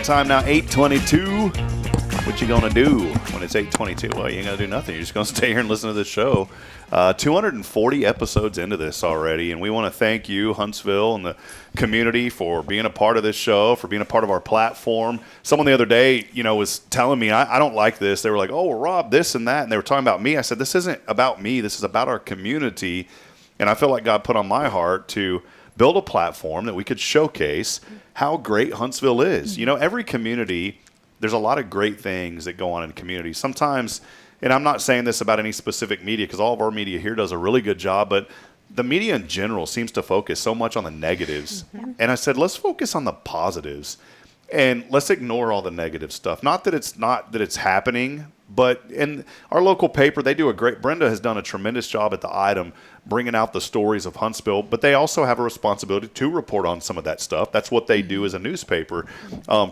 Time now 8:22. What you gonna do when it's 8:22? Well, you ain't gonna do nothing. You're just gonna stay here and listen to this show. 240 episodes into this already, and we want to thank you, Huntsville, and the community for being a part of this show, for being a part of our platform. Someone the other day, was telling me, I don't like this. They were like, "Oh, well, Rob, this and that," and they were talking about me. I said, "This isn't about me. This is about our community," and I feel like God put on my heart to build a platform that we could showcase how great Huntsville is. Every community, there's a lot of great things that go on in communities. Sometimes, and I'm not saying this about any specific media because all of our media here does a really good job, but the media in general seems to focus so much on the negatives. Mm-hmm. And I said, let's focus on the positives and let's ignore all the negative stuff. Not that it's happening, but in our local paper, they do Brenda has done a tremendous job at the Item bringing out the stories of Huntsville, but they also have a responsibility to report on some of that stuff. That's what they do as a newspaper.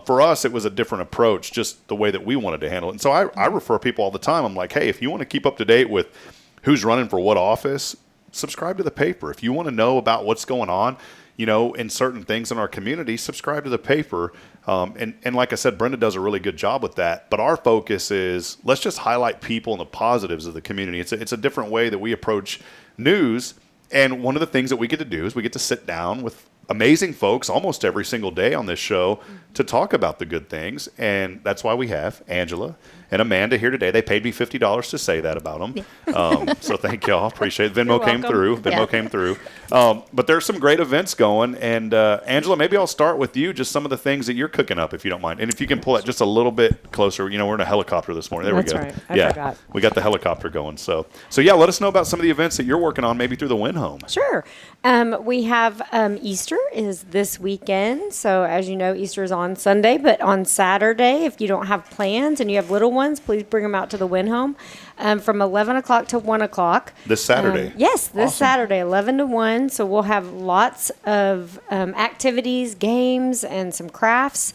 For us, it was a different approach, just the way that we wanted to handle it. And so I refer people all the time. I'm like, hey, if you want to keep up to date with who's running for what office, subscribe to the paper. If you want to know about what's going on, in certain things in our community, subscribe to the paper. And like I said, Brenda does a really good job with that. But our focus is let's just highlight people and the positives of the community. It's a different way that we approach news. And one of the things that we get to do is we get to sit down with amazing folks almost every single day on this show to talk about the good things. And that's why we have Angela and Amanda here today. They paid me $50 to say that about them. So thank y'all. Appreciate it. Venmo came through. Came through. But there's some great events going. And Angela, maybe I'll start with you. Just some of the things that you're cooking up, if you don't mind. And if you can pull it just a little bit closer. You know, we're in a helicopter this morning. There That's we go. Right. I forgot. We got the helicopter going. So yeah, let us know about some of the events that you're working on, maybe through the Wynne home. Sure. We have Easter is this weekend. So as you know, Easter is on Sunday, but on Saturday, if you don't have plans and you have little ones, please bring them out to the Wynne home from 11 o'clock to 1 o'clock. This Saturday? Yes, this Awesome. Saturday, 11 to 1. So we'll have lots of activities, games, and some crafts.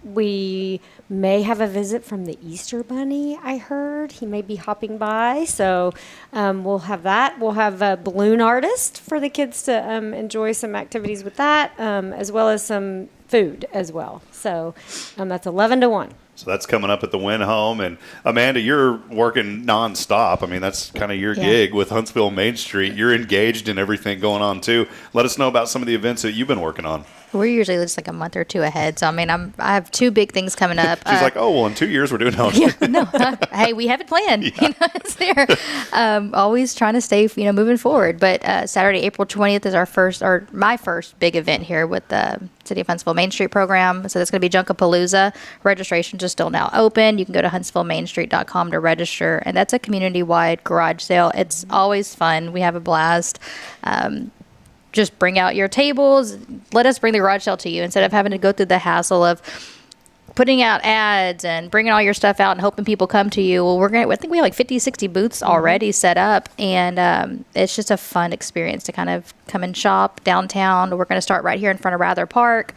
We may have a visit from the Easter Bunny, I heard. He may be hopping by. So we'll have that. We'll have a balloon artist for the kids to enjoy some activities with that, as well as some food as well. So that's 11 to 1. So that's coming up at the Wynne home. And Amanda, you're working nonstop. I mean, that's kind of your gig with Huntsville Main Street. You're engaged in everything going on too. Let us know about some of the events that you've been working on. We're usually just like a month or two ahead. So, I mean, I have 2 big things coming up. She's like, oh, well, in 2 years we're doing Hey, we have it planned. You know, it's there. Always trying to stay, moving forward. But Saturday, April 20th is my first big event here with the City of Huntsville Main Street program. So that's going to be Junkapalooza. Registrations are still now open. You can go to HuntsvilleMainStreet.com to register. And that's a community-wide garage sale. It's always fun. We have a blast. Just bring out your tables. Let us bring the garage sale to you instead of having to go through the hassle of putting out ads and bringing all your stuff out and hoping people come to you. Well, I think we have like 50, 60 booths already set up, and it's just a fun experience to kind of come and shop downtown. We're going to start right here in front of Rather Park,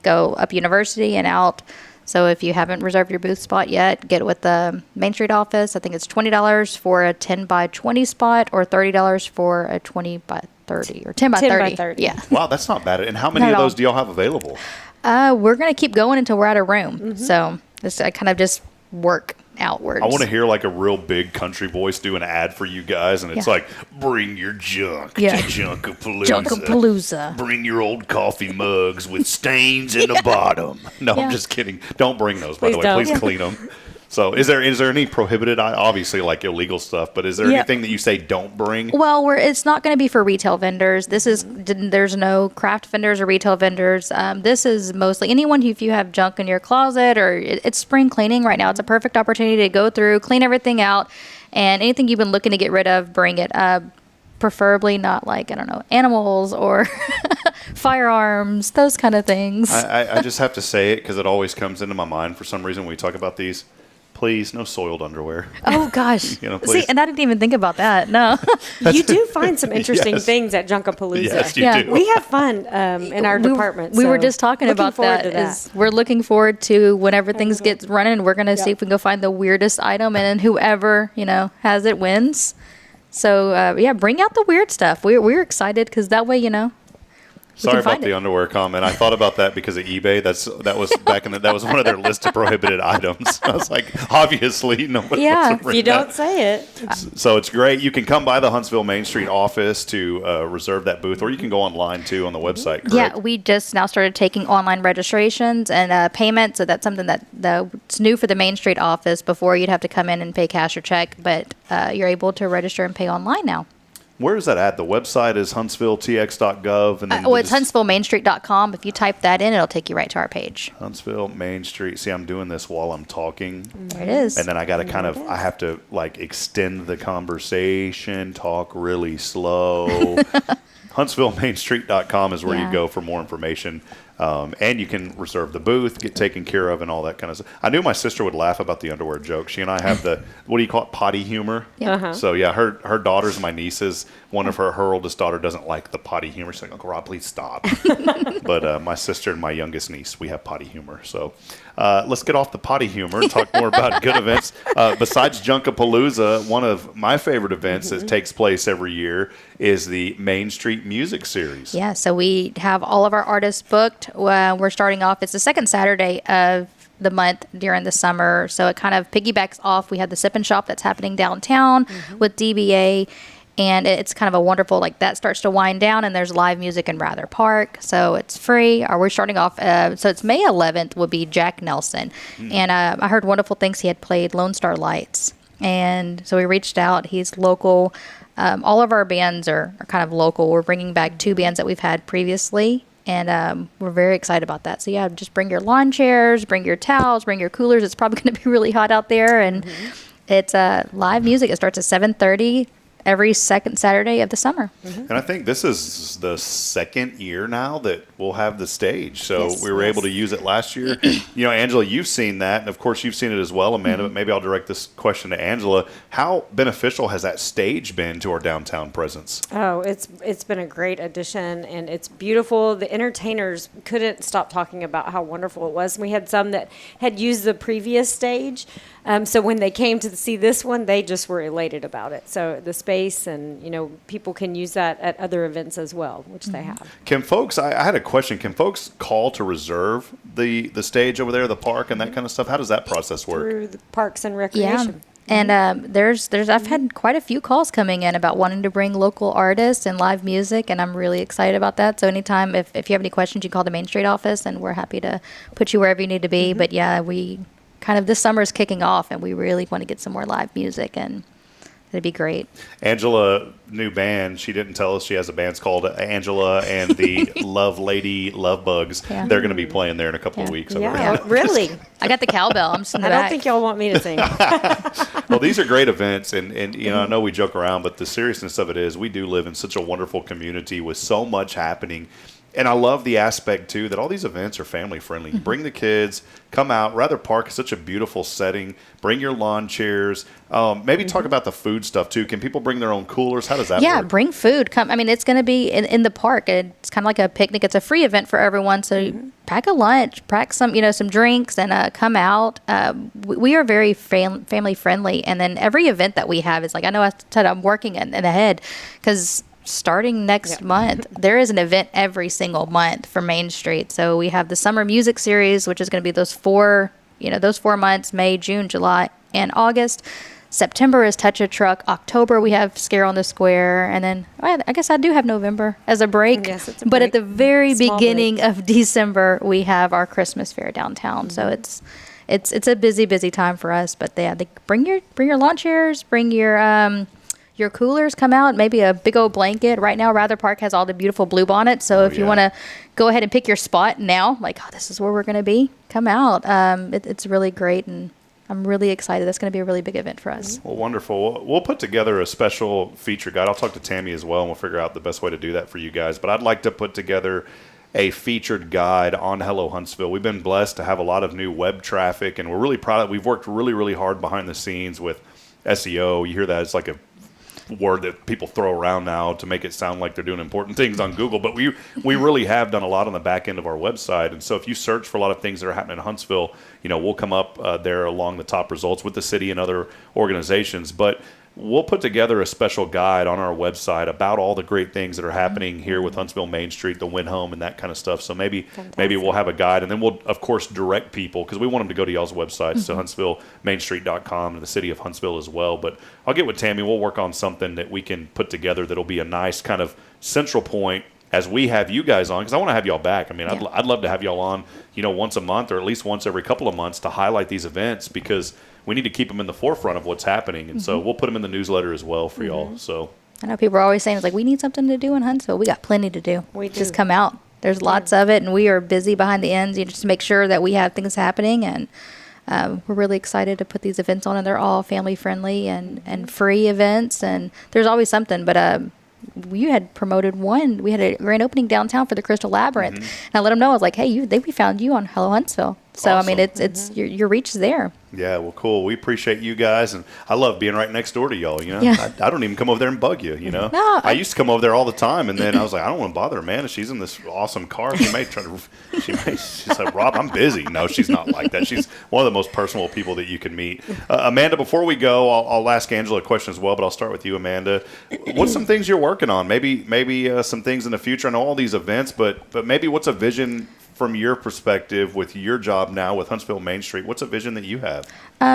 go up University and out. So if you haven't reserved your booth spot yet, get with the Main Street office. I think it's $20 for a 10 by 20 spot or $30 for a 20 by 30 or 10 by 30. Yeah. Wow, that's not bad. And how many of those do y'all have available? We're going to keep going until we're out of room. Mm-hmm. So I kind of just work outwards. I want to hear like a real big country voice do an ad for you guys, and it's like, bring your junk to Junkapalooza. Junkapalooza. Bring your old coffee mugs with stains in the bottom. No, I'm just kidding. Don't bring those, by the way. Please clean them. So is there any prohibited, obviously like illegal stuff, but is there anything that you say don't bring? Well, it's not going to be for retail vendors. There's no craft vendors or retail vendors. This is mostly anyone if you have junk in your closet or it's spring cleaning right now. It's a perfect opportunity to go through, clean everything out, and anything you've been looking to get rid of, bring it. Preferably not like, I don't know, animals or firearms, those kind of things. I just have to say it because it always comes into my mind for some reason when we talk about these. Please, no soiled underwear. Oh, gosh. See, and I didn't even think about that. No. You do find some interesting things at Junkapalooza. Yes, you do. We have fun in our department. We were just talking about that. We're looking forward to whenever things get running, we're going to see if we can go find the weirdest item, and then whoever, has it wins. So, bring out the weird stuff. We're excited because that way, Sorry about the underwear comment. I thought about that because of eBay. That was back in that was one of their list of prohibited items. I was like, obviously nobody wants to bring if you don't say it. So it's great. You can come by the Huntsville Main Street office to reserve that booth, or you can go online too on the website. Correct? Yeah, we just now started taking online registrations and payments. So that's something that's new for the Main Street office. Before you'd have to come in and pay cash or check, but you're able to register and pay online now. Where is that at? The website is huntsvilletx.gov. And then it's huntsvillemainstreet.com. If you type that in, it'll take you right to our page. Huntsville Main Street. See, I'm doing this while I'm talking. There it is. And then I got to I have to like extend the conversation, talk really slow. HuntsvilleMainStreet.com is where you go for more information. And you can reserve the booth, get taken care of, and all that kind of stuff. I knew my sister would laugh about the underwear joke. She and I have the, what do you call it, potty humor? Yeah. Uh-huh. So, yeah, her daughters and my nieces, one of her oldest daughter doesn't like the potty humor. She's like, Uncle Rob, please stop. But my sister and my youngest niece, we have potty humor. So let's get off the potty humor and talk more about good events. Besides Junkapalooza, one of my favorite events that takes place every year is the Main Street Music Series. Yeah, so we have all of our artists booked. We're starting off, it's the second Saturday of the month during the summer, so it kind of piggybacks off. We have the Sip and Shop that's happening downtown with DBA, And it's kind of a wonderful, like that starts to wind down and there's live music in Rather Park. So it's free. Or we're starting off, so it's May 11th will be Jack Nelson. And I heard wonderful things. He had played Lone Star Lights. And so we reached out. He's local. All of our bands are kind of local. We're bringing back 2 bands that we've had previously. And we're very excited about that. So yeah, just bring your lawn chairs, bring your towels, bring your coolers. It's probably going to be really hot out there. And it's live music. It starts at 7:30 every second Saturday of the summer. And I think this is the second year now that we'll have the stage. So we were able to use it last year. Angela, you've seen that. And, of course, you've seen it as well, Amanda. But maybe I'll direct this question to Angela. How beneficial has that stage been to our downtown presence? Oh, it's been a great addition, and it's beautiful. The entertainers couldn't stop talking about how wonderful it was. We had some that had used the previous stage. So when they came to see this one, they just were elated about it. So the space and, people can use that at other events as well, which they have. Can folks, I had a question, can folks call to reserve the stage over there, the park and that kind of stuff? How does that process work? Through the Parks and Recreation. And I've had quite a few calls coming in about wanting to bring local artists and live music, and I'm really excied about that. So anytime, if you have any questions, you can call the Main Street office, and we're happy to put you wherever you need to be. But yeah, we kind of, this summer is kicking off, and we really want to get some more live music, and it'd be great. Angela, new band. She didn't tell us she has a band called Angela and the Love Lady Love Bugs. Yeah. They're going to be playing there in a couple of weeks. Yeah, really? I got the cowbell. I'm just in the I back. don't think y'all want me to sing. Well, these are great events, and I know we joke around, but the seriousness of it is we do live in such a wonderful community with so much happening. And I love the aspect, too, that all these events are family-friendly. Bring the kids, come out. Rather Park is such a beautiful setting. Bring your lawn chairs. Maybe talk about the food stuff, too. Can people bring their own coolers? How does that work? Yeah, bring food. Come. I mean, it's going to be in the park. It's kind of like a picnic. It's a free event for everyone. So pack a lunch, pack some drinks, and come out. We are very family-friendly. And then every event that we have is like, I know I said I'm working in ahead because starting next month, there is an event every single month for Main Street. So we have the Summer Music Series, which is going to be those four months, May, June, July, and August. September is Touch a Truck. October, we have Scare on the Square. And then I guess I do have November as a break. Yes, it's a break. But at the very beginning of December, we have our Christmas fair downtown. So it's a busy, busy time for us. But bring your lawn chairs, bring your coolers, come out, maybe a big old blanket. Right now, Rather Park has all the beautiful bluebonnets. So if you want to go ahead and pick your spot now, like, this is where we're going to be, come out. It's really great, and I'm really excited. That's going to be a really big event for us. Well, wonderful. We'll put together a special feature guide. I'll talk to Tammy as well, and we'll figure out the best way to do that for you guys. But I'd like to put together a featured guide on Hello Huntsville. We've been blessed to have a lot of new web traffic, and we're really proud of it. We've worked really, really hard behind the scenes with SEO. You hear that? It's like a word that people throw around now to make it sound like they're doing important things on Google, but we really have done a lot on the back end of our website. And so if you search for a lot of things that are happening in Huntsville, we'll come up there along the top results with the city and other organizations. But we'll put together a special guide on our website about all the great things that are happening here with Huntsville Main Street, the Wynne home, and that kind of stuff. So maybe we'll have a guide, and then we'll, of course, direct people, because we want them to go to y'all's websites, so HuntsvilleMainStreet.com, and the city of Huntsville as well. But I'll get with Tammy. We'll work on something that we can put together that'll be a nice kind of central point as we have you guys on, because I want to have y'all back. I mean, I'd love to have y'all on, once a month or at least once every couple of months to highlight these events, because we need to keep them in the forefront of what's happening. And so we'll put them in the newsletter as well for y'all. So I know people are always saying, we need something to do in Huntsville. We got plenty to do. We just come out. There's lots of it, and we are busy behind the ends just to make sure that we have things happening. And we're really excited to put these events on, and they're all family-friendly and free events. And there's always something. But you had promoted one. We had a grand opening downtown for the Crystal Labyrinth. And I let them know. I was like, hey, we found you on Hello Huntsville. So, awesome. I mean, it's your reach is there. Yeah, well, cool. We appreciate you guys, and I love being right next door to y'all. I don't even come over there and bug you. No, I used to come over there all the time, and then I was like, I don't want to bother Amanda. She's in this awesome car. She's like, Rob, I'm busy. No, she's not like that. She's one of the most personal people that you can meet. Amanda, before we go, I'll ask Angela a question as well, but I'll start with you, Amanda. What's some things you're working on? Maybe some things in the future. I know all these events, but maybe what's a vision from your perspective with your job now with Huntsville Main Street, what's a vision that you have?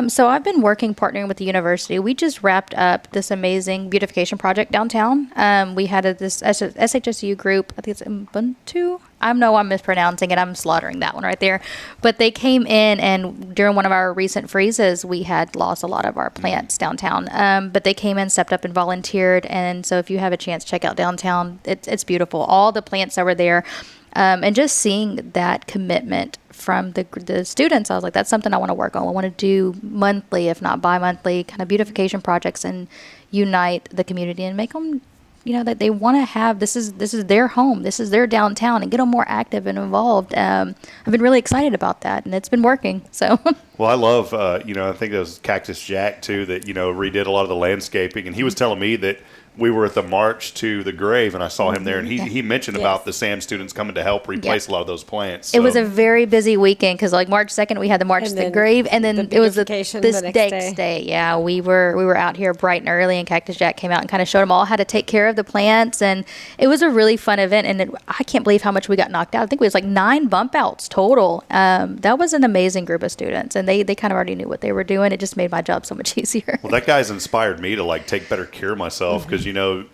So I've been partnering with the university. We just wrapped up this amazing beautification project downtown. We had this SHSU group, I think it's Ubuntu. I know I'm mispronouncing it. I'm slaughtering that one right there. But they came in, and during one of our recent freezes, we had lost a lot of our plants downtown. But they came in, stepped up, and volunteered. And so if you have a chance, check out downtown. It's beautiful. All the plants that were there. And just seeing that commitment from the students, I was like, that's something I want to work on. I want to do monthly, if not bi-monthly, kind of beautification projects and unite the community and make them, that they want to have, this is their home, this is their downtown, and get them more active and involved. I've been really excited about that, and it's been working. So. Well, I love, I think it was Cactus Jack, too, that, redid a lot of the landscaping. And he was telling me that we were at the March to the Grave, and I saw him there, and he mentioned about the SAM students coming to help replace a lot of those plants. So. It was a very busy weekend because, March 2nd, we had the March to the Grave, and then it was this next day. Yeah, we were out here bright and early, and Cactus Jack came out and kind of showed them all how to take care of the plants, and it was a really fun event, and I can't believe how much we got knocked out. I think it was 9 bump outs total. That was an amazing group of students, and they kind of already knew what they were doing. It just made my job so much easier. Well, that guy's inspired me to take better care of myself because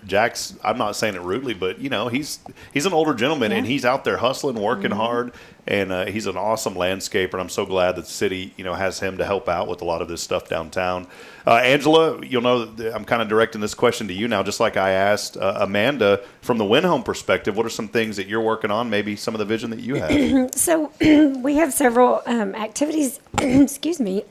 Jack's, I'm not saying it rudely, but he's an older gentleman and he's out there hustling, working hard, and he's an awesome landscaper. And I'm so glad that the city has him to help out with a lot of this stuff downtown. Angela, I'm kind of directing this question to you now, just like I asked Amanda. From the Wynne Home perspective, what are some things that you're working on? Maybe some of the vision that you have. So we have several activities. Excuse me.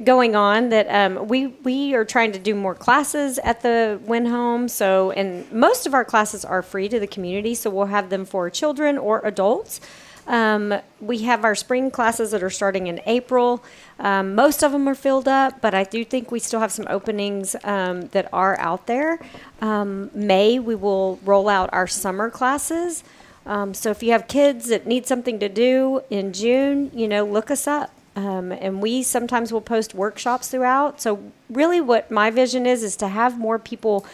Going on that we are trying to do more classes at the Wynne Home. So, and most of our classes are free to the community, so we'll have them for children or adults. We have our spring classes that are starting in April. Most of them are filled up, but I do think we still have some openings that are out there. May, we will roll out our summer classes. So if you have kids that need something to do in June, look us up. And we sometimes will post workshops throughout. So really what my vision is to have more people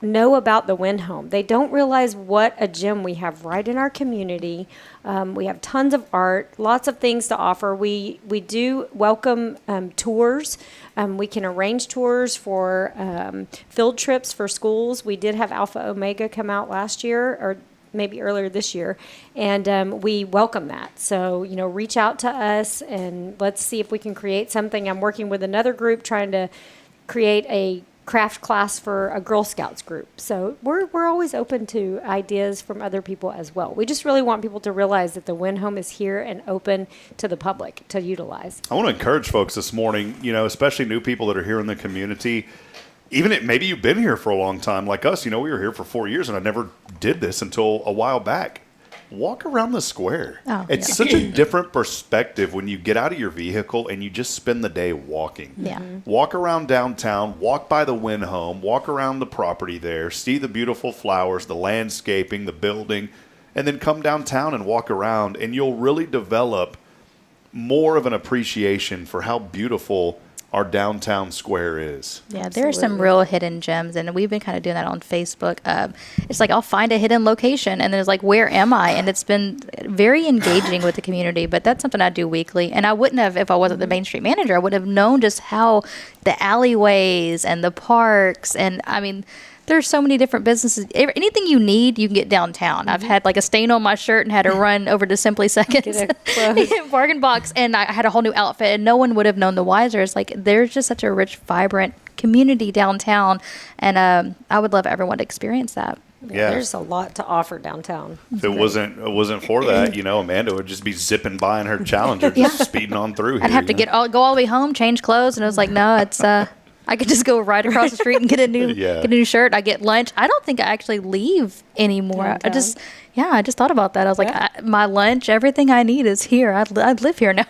know about the Wynne Home. They don't realize what a gem we have right in our community. We have tons of art, lots of things to offer. We do welcome tours. We can arrange tours for field trips for schools. We did have Alpha Omega come out last year, or maybe earlier this year, and we welcome that. So, reach out to us and let's see if we can create something. I'm working with another group trying to create a craft class for a Girl Scouts group. So we're always open to ideas from other people as well. We just really want people to realize that the Wynne Home is here and open to the public to utilize. I want to encourage folks this morning, especially new people that are here in the community. Even maybe you've been here for a long time like us. We were here for 4 years, and I never did this until a while back. Walk around the square. It's such a different perspective when you get out of your vehicle and you just spend the day walking. Yeah. Walk around downtown, walk by the Wynne Home, walk around the property there, see the beautiful flowers, the landscaping, the building, and then come downtown and walk around, and you'll really develop more of an appreciation for how beautiful our downtown square is. Yeah, there are some real hidden gems, and we've been kind of doing that on Facebook. It's I'll find a hidden location, and then it's where am I? And it's been very engaging with the community, but that's something I do weekly. And I wouldn't have, if I wasn't the Main Street manager, I would have known just how the alleyways and the parks, and there's so many different businesses. Anything you need, you can get downtown. I've had a stain on my shirt and had to run over to Simply Seconds bargain box, and I had a whole new outfit, and no one would have known the wiser. It's there's just such a rich, vibrant community downtown, and I would love everyone to experience that. Yeah. There's a lot to offer downtown. If it wasn't for that, Amanda would just be zipping by in her Challenger, just speeding on through here. I'd have to go all the way home, change clothes, and it was no, it's I could just go right across the street and get a new shirt. I get lunch. I don't think I actually leave anymore. I just thought about that. I was my lunch, everything I need is here. I live here now.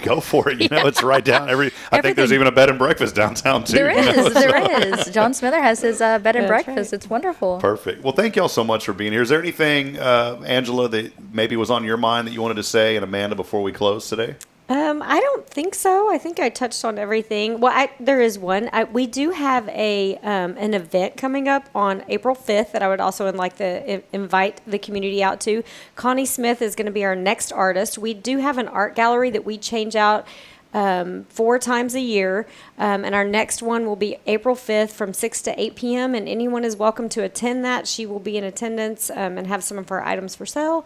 Go for it. It's right down I think there's even a bed and breakfast downtown too. There is. John Smither has his bed and breakfast. Right. It's wonderful. Perfect. Well, thank y'all so much for being here. Is there anything, Angela, that maybe was on your mind that you wanted to say, and Amanda, before we close today? I don't think so. I think I touched on everything. Well, there is one. We do have an event coming up on April 5th that I would also like to invite the community out to. Connie Smith is going to be our next artist. We do have an art gallery that we change out 4 times a year, and our next one will be April 5th from 6 to 8 p.m., and anyone is welcome to attend that. She will be in attendance and have some of her items for sale.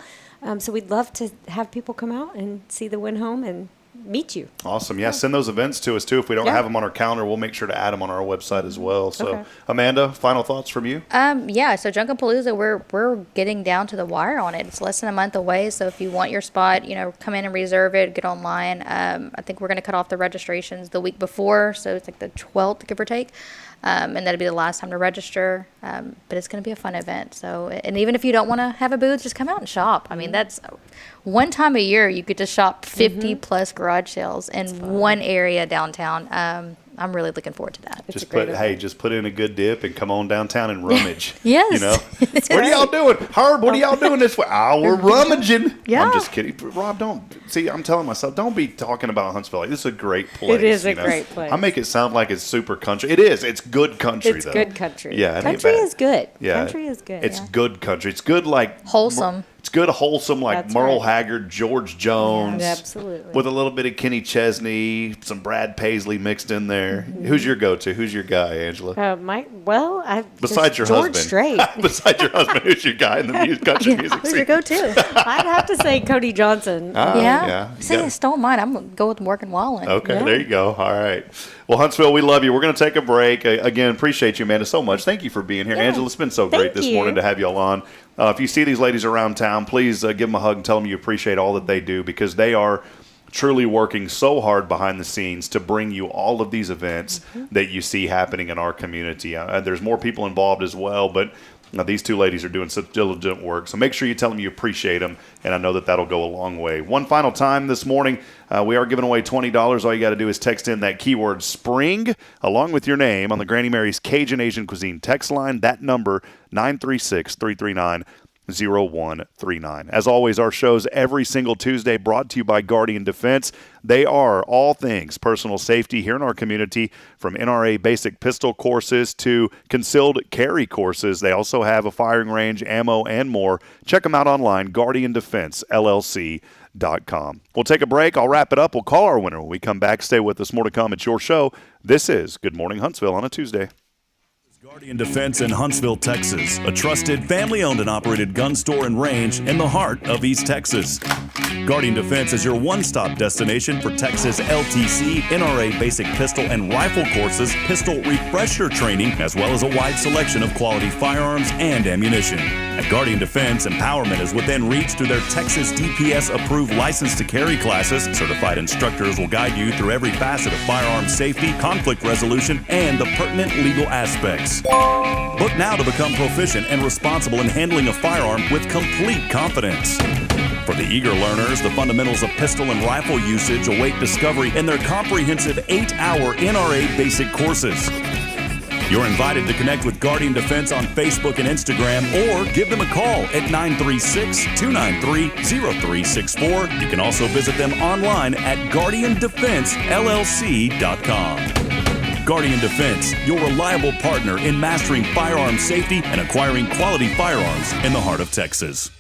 So we'd love to have people come out and see the Wynne home and meet you. Awesome. Yeah, send those events to us, too. If we don't have them on our calendar, we'll make sure to add them on our website as well. So, Okay. Amanda, final thoughts from you? Yeah, so Junkapalooza, we're getting down to the wire on it. It's less than a month away, so if you want your spot, come in and reserve it, get online. I think we're going to cut off the registrations the week before, so it's like the 12th, give or take. And that'll be the last time to register. But it's going to be a fun event. So, and even if you don't want to have a booth, just come out and shop. I mean, that's one time a year you get to shop 50 plus garage sales in one area downtown. I'm really looking forward to that. Just put in a good dip and come on downtown and rummage. Yes. What are y'all doing? Herb, what are y'all doing this way? We're rummaging. Yeah. I'm just kidding. Rob, I'm telling myself, don't be talking about Huntsville. This is a great place. It is a great place. I make it sound like it's super country. It is. It's good country, It's though. good country. Yeah. Country is good. Yeah. Country is good. It's good country. It's good, like wholesome. It's good, wholesome, like That's Merle right. Haggard, George Jones. Yeah, absolutely. With a little bit of Kenny Chesney, some Brad Paisley mixed in there. Who's your go-to? Who's your guy, Angela? Besides your George husband. Strait. Besides your husband, who's your guy in the country music Who's scene? your go-to? I'd have to say Cody Johnson. Yeah. See, I stole mine. I'm going to go with Morgan Wallen. Okay, Yeah. there you go. All right. Well, Huntsville, we love you. We're going to take a break. Again, appreciate you, Amanda, so much. Thank you for being here. Angela, it's been so great this morning to have you all on. If you see these ladies around town, please give them a hug and tell them you appreciate all that they do, because they are truly working so hard behind the scenes to bring you all of these events that you see happening in our community. There's more people involved as well, but these two ladies are doing such diligent work. So make sure you tell them you appreciate them, and I know that that'll go a long way. One final time this morning, we are giving away $20. All you got to do is text in that keyword SPRING along with your name on the Granny Mary's Cajun Asian Cuisine text line. That number, 936-339-0139. As always, our shows every single Tuesday brought to you by Guardian Defense. They are all things personal safety here in our community, from NRA basic pistol courses to concealed carry courses. They also have a firing range, ammo, and more. Check them out online, GuardianDefenseLLC.com. We'll take a break. I'll wrap it up. We'll call our winner when we come back. Stay with us. More to come. It's your show. This is Good Morning Huntsville on a Tuesday. Guardian Defense in Huntsville, Texas, a trusted family-owned and operated gun store and range in the heart of East Texas. Guardian Defense is your one-stop destination for Texas LTC, NRA basic pistol and rifle courses, pistol refresher training, as well as a wide selection of quality firearms and ammunition. At Guardian Defense, empowerment is within reach through their Texas DPS-approved license to carry classes. Certified instructors will guide you through every facet of firearm safety, conflict resolution, and the pertinent legal aspects. Book now to become proficient and responsible in handling a firearm with complete confidence. For the eager learners, the fundamentals of pistol and rifle usage await discovery in their comprehensive 8-hour NRA basic courses. You're invited to connect with Guardian Defense on Facebook and Instagram, or give them a call at 936-293-0364. You can also visit them online at GuardianDefenseLLC.com. Guardian Defense, your reliable partner in mastering firearm safety and acquiring quality firearms in the heart of Texas.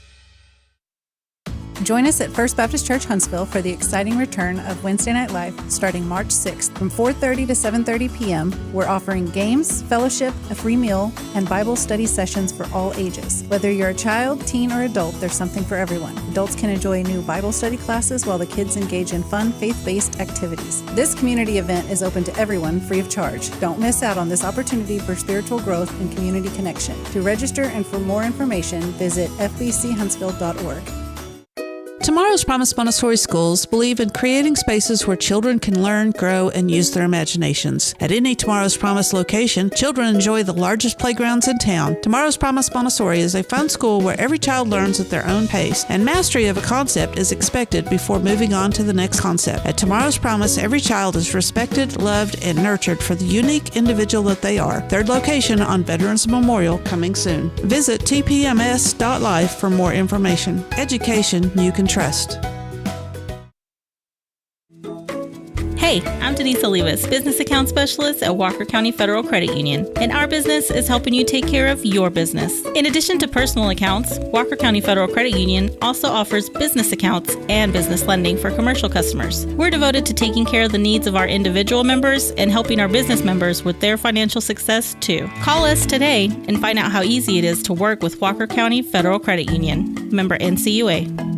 Join us at First Baptist Church Huntsville for the exciting return of Wednesday Night Live starting March 6th from 4:30 to 7:30 p.m. We're offering games, fellowship, a free meal, and Bible study sessions for all ages. Whether you're a child, teen, or adult, there's something for everyone. Adults can enjoy new Bible study classes while the kids engage in fun, faith-based activities. This community event is open to everyone free of charge. Don't miss out on this opportunity for spiritual growth and community connection. To register and for more information, visit fbchuntsville.org. Tomorrow's Promise Montessori schools believe in creating spaces where children can learn, grow, and use their imaginations. At any Tomorrow's Promise location, children enjoy the largest playgrounds in town. Tomorrow's Promise Montessori is a fun school where every child learns at their own pace, and mastery of a concept is expected before moving on to the next concept. At Tomorrow's Promise, every child is respected, loved, and nurtured for the unique individual that they are. Third location on Veterans Memorial, coming soon. Visit tpms.life for more information. Education you can trust. Hey, I'm Denise Olivas, Business Account Specialist at Walker County Federal Credit Union, and our business is helping you take care of your business. In addition to personal accounts, Walker County Federal Credit Union also offers business accounts and business lending for commercial customers. We're devoted to taking care of the needs of our individual members and helping our business members with their financial success too. Call us today and find out how easy it is to work with Walker County Federal Credit Union. Member NCUA.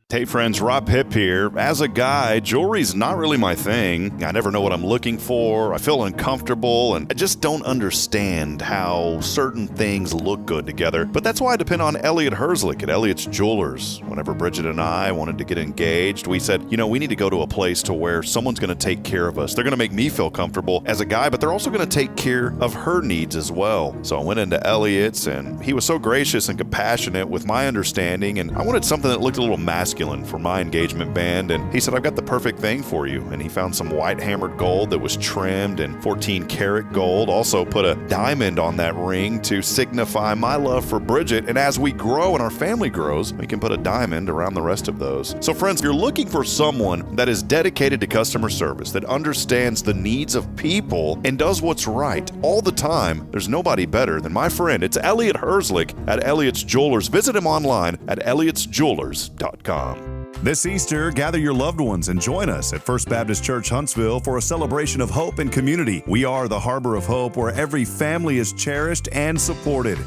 Hey friends, Rob Hipp here. As a guy, jewelry's not really my thing. I never know what I'm looking for. I feel uncomfortable, and I just don't understand how certain things look good together. But that's why I depend on Elliot Herzlich at Elliot's Jewelers. Whenever Bridget and I wanted to get engaged, we said, we need to go to a place to where someone's going to take care of us. They're going to make me feel comfortable as a guy, but they're also going to take care of her needs as well. So I went into Elliot's, and he was so gracious and compassionate with my understanding, and I wanted something that looked a little masculine for my engagement band, and he said, I've got the perfect thing for you. And he found some white hammered gold that was trimmed in 14 karat gold, also put a diamond on that ring to signify my love for Bridget, and as we grow and our family grows, we can put a diamond around the rest of those. So friends, if you're looking for someone that is dedicated to customer service, that understands the needs of people and does what's right all the time, there's nobody better than my friend. It's Elliot Herzlich at Elliot's Jewelers. Visit him online at elliotsjewelers.com. This Easter, gather your loved ones and join us at First Baptist Church Huntsville for a celebration of hope and community. We are the harbor of hope where every family is cherished and supported.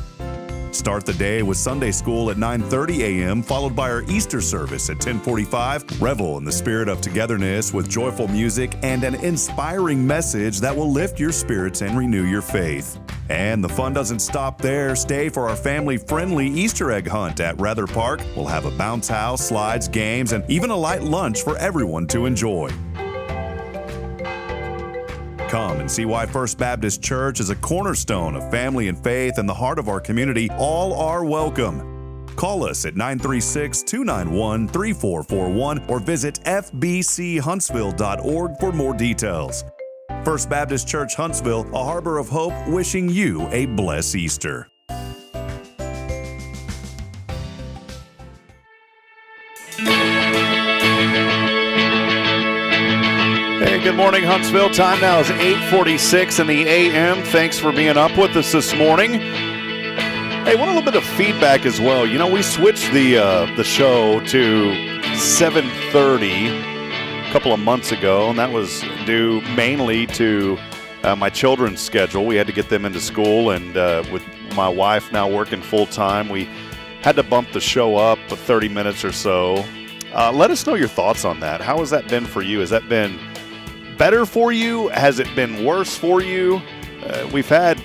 Start the day with Sunday school at 9:30 a.m., followed by our Easter service at 10:45. Revel in the spirit of togetherness with joyful music and an inspiring message that will lift your spirits and renew your faith. And the fun doesn't stop there. Stay for our family-friendly Easter egg hunt at Rather Park. We'll have a bounce house, slides, games, and even a light lunch for everyone to enjoy. Come and see why First Baptist Church is a cornerstone of family and faith in the heart of our community. All are welcome. Call us at 936-291-3441 or visit fbchuntsville.org for more details. First Baptist Church Huntsville, a harbor of hope, wishing you a blessed Easter. Hey, good morning, Huntsville. Time now is 8:46 in the a.m. Thanks for being up with us this morning. Hey, want a little bit of feedback as well. We switched the show to 7:30 a couple of months ago, and that was due mainly to my children's schedule. We had to get them into school, and with my wife now working full-time, we had to bump the show up 30 minutes or so. Let us know your thoughts on that. How has that been for you? Has that been better for you? Has it been worse for you? We've had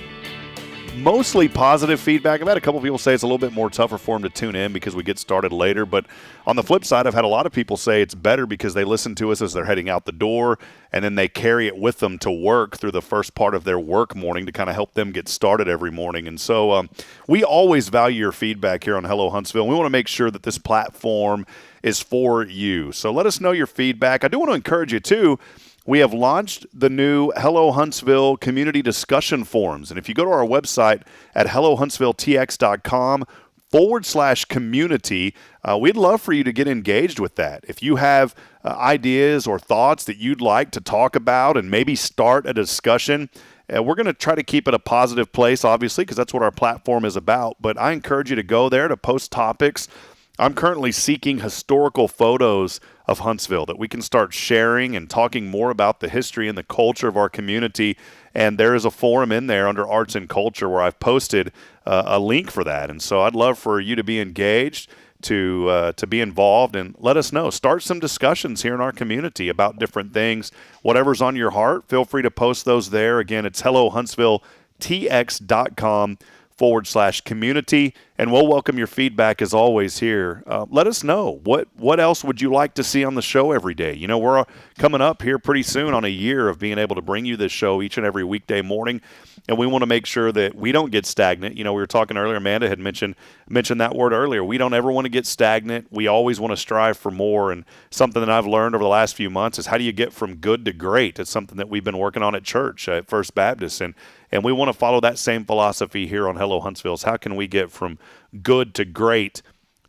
mostly positive feedback. I've had a couple of people say it's a little bit more tougher for them to tune in because we get started later. But on the flip side, I've had a lot of people say it's better because they listen to us as they're heading out the door, and then they carry it with them to work through the first part of their work morning to kind of help them get started every morning. And so we always value your feedback here on Hello Huntsville. We want to make sure that this platform is for you. So let us know your feedback. I do want to encourage you, too. We have launched the new Hello Huntsville community discussion forums. And if you go to our website at hellohuntsvilletx.com/community, we'd love for you to get engaged with that. If you have ideas or thoughts that you'd like to talk about and maybe start a discussion, we're going to try to keep it a positive place, obviously, because that's what our platform is about. But I encourage you to go there to post topics. I'm currently seeking historical photos of Huntsville that we can start sharing and talking more about the history and the culture of our community. And there is a forum in there under Arts and Culture where I've posted a link for that. And so I'd love for you to be engaged, to be involved, and let us know. Start some discussions here in our community about different things. Whatever's on your heart, feel free to post those there. Again, it's hellohuntsvilletx.com/community, and we'll welcome your feedback as always here. Let us know what else would you like to see on the show every day. We're coming up here pretty soon on a year of being able to bring you this show each and every weekday morning, and we want to make sure that we don't get stagnant. We were talking earlier, Amanda had mentioned that word earlier. We don't ever want to get stagnant. We always want to strive for more, and something that I've learned over the last few months is how do you get from good to great? It's something that we've been working on at church at First Baptist, and we want to follow that same philosophy here on Hello Huntsville. How can we get from good to great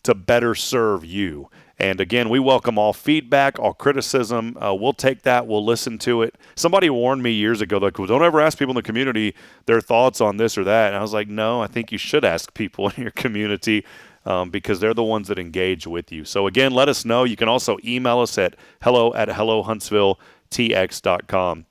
to better serve you? And again, we welcome all feedback, all criticism. We'll take that. We'll listen to it. Somebody warned me years ago, like, well, don't ever ask people in the community their thoughts on this or that. And I was like, no, I think you should ask people in your community because they're the ones that engage with you. So again, let us know. You can also email us at hello@hellohuntsvilletx.com.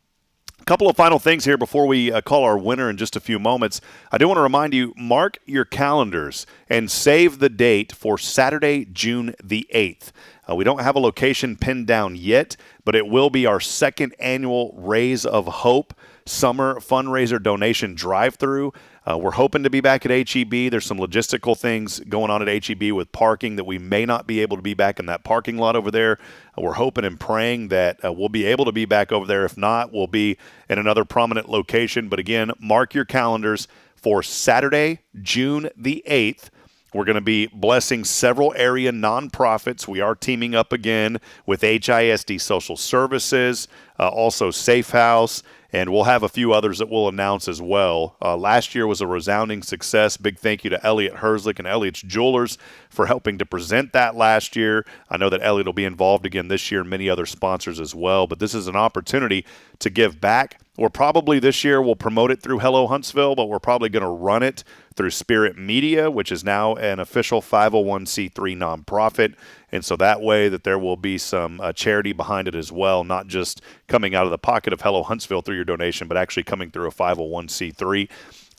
A couple of final things here before we call our winner in just a few moments. I do want to remind you, mark your calendars and save the date for Saturday, June the 8th. We don't have a location pinned down yet, but it will be our second annual Raise of Hope summer fundraiser donation drive-through. We're hoping to be back at HEB. There's some logistical things going on at HEB with parking that we may not be able to be back in that parking lot over there. We're hoping and praying that we'll be able to be back over there. If not, we'll be in another prominent location. But again, mark your calendars for Saturday, June the 8th. We're going to be blessing several area nonprofits. We are teaming up again with HISD Social Services, also Safe House, and we'll have a few others that we'll announce as well. Last year was a resounding success. Big thank you to Elliot Herzlich and Elliot's Jewelers for helping to present that last year. I know that Elliot will be involved again this year and many other sponsors as well, but this is an opportunity to give back. We're probably this year we'll promote it through Hello Huntsville, but we're probably going to run it through Spirit Media, which is now an official 501c3 nonprofit. And so that way that there will be some charity behind it as well, not just coming out of the pocket of Hello Huntsville through your donation, but actually coming through a 501c3.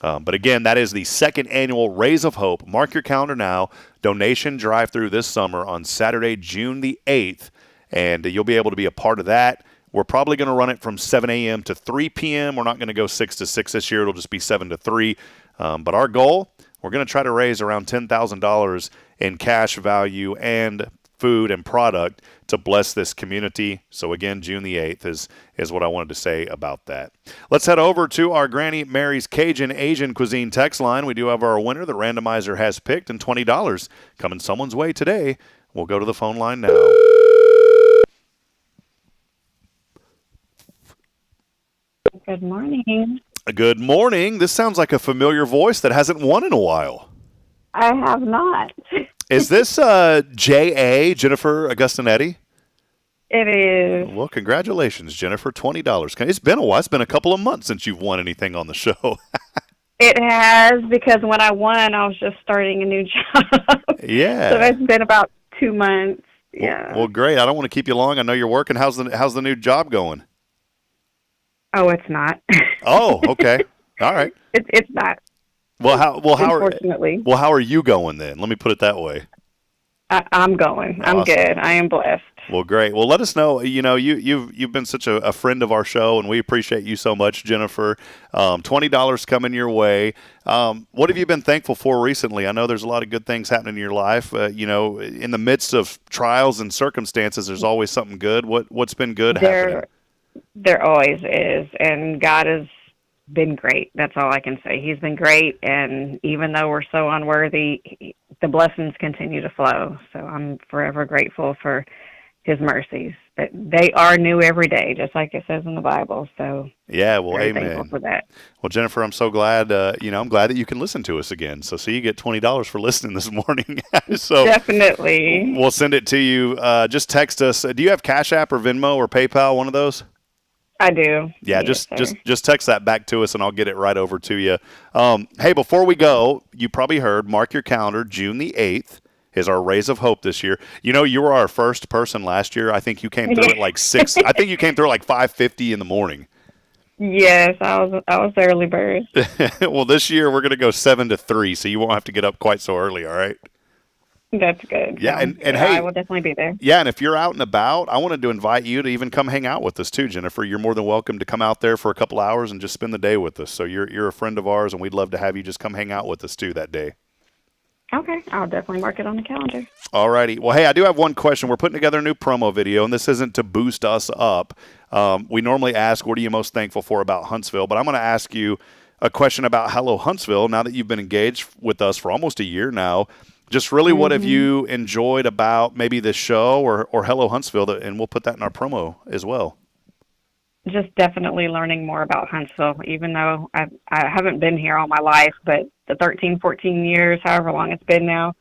But again, that is the second annual Raise of Hope. Mark your calendar now. Donation drive-through this summer on Saturday, June the 8th. And you'll be able to be a part of that. We're probably going to run it from 7 a.m. to 3 p.m. We're not going to go 6 to 6 this year. It'll just be 7 to 3. But our goal, we're going to try to raise around $10,000 in cash value and food and product to bless this community. So again, June the 8th is what I wanted to say about that. Let's head over to our Granny Mary's Cajun Asian Cuisine text line. We do have our winner. The randomizer has picked, and $20 coming someone's way today. We'll go to the phone line now. Good morning. Good morning. This sounds like a familiar voice that hasn't won in a while. I have not. Is this J.A., Jennifer Augustinetti? It is. Well, congratulations, Jennifer. $20. It's been a while. It's been a couple of months since you've won anything on the show. It has, because when I won, I was just starting a new job. Yeah. So it's been about 2 months. Yeah. Well, great. I don't want to keep you long. I know you're working. How's the new job going? Oh, it's not. Oh, okay. All right. It's not. Unfortunately. How are you going then? Let me put it that way. I'm going. Awesome. I'm good. I am blessed. Well, great. Well, let us know. You know, you've been such a friend of our show, and we appreciate you so much, Jennifer. $20 coming your way. What have you been thankful for recently? I know there's a lot of good things happening in your life. You know, in the midst of trials and circumstances, there's always something good. What's been good happening? There always is, and God has been great. That's all I can say. He's been great, and even though we're so unworthy, the blessings continue to flow. So I'm forever grateful for His mercies. That they are new every day, just like it says in the Bible. So yeah, well, very amen. thankful for that. Well, Jennifer, I'm so glad. I'm glad that you can listen to us again. So you get $20 for listening this morning. So definitely, we'll send it to you. Just text us. Do you have Cash App or Venmo or PayPal? One of those. I do. Yeah, yes, just text that back to us, and I'll get it right over to you. Hey, before we go, you probably heard, mark your calendar, June the 8th is our Raise of Hope this year. You know, you were our first person last year. I think you came through at like 6. I think you came through at like 5:50 in the morning. Yes, I was the early bird. Well, this year we're going to go 7 to 3, so you won't have to get up quite so early, all right? That's good. Yeah, and hey, I will definitely be there. Yeah, and if you're out and about, I wanted to invite you to even come hang out with us too, Jennifer. You're more than welcome to come out there for a couple hours and just spend the day with us. So you're a friend of ours, and we'd love to have you just come hang out with us too that day. Okay, I'll definitely mark it on the calendar. All righty. Well, hey, I do have one question. We're putting together a new promo video, and this isn't to boost us up. We normally ask, what are you most thankful for about Huntsville? But I'm going to ask you a question about Hello Huntsville. Now that you've been engaged with us for almost a year now, just really what have you enjoyed about maybe this show or Hello Huntsville? And we'll put that in our promo as well. Just definitely learning more about Huntsville, even though I haven't been here all my life, but the 13, 14 years, however long it's been now,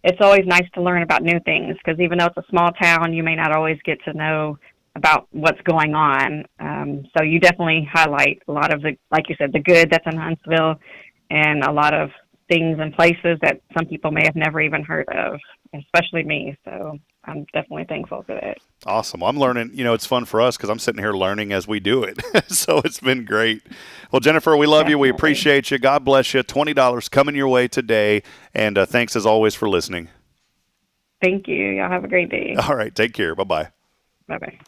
it's always nice to learn about new things, because even though it's a small town, you may not always get to know about what's going on. So you definitely highlight a lot of the, like you said, the good that's in Huntsville, and a lot of things and places that some people may have never even heard of, especially me. So I'm definitely thankful for that. Awesome. I'm learning. It's fun for us because I'm sitting here learning as we do it. So it's been great. Well, Jennifer, we love you. We appreciate you. God bless you. $20 coming your way today. And thanks as always for listening. Thank you. Y'all have a great day. All right. Take care. Bye-bye. Bye-bye.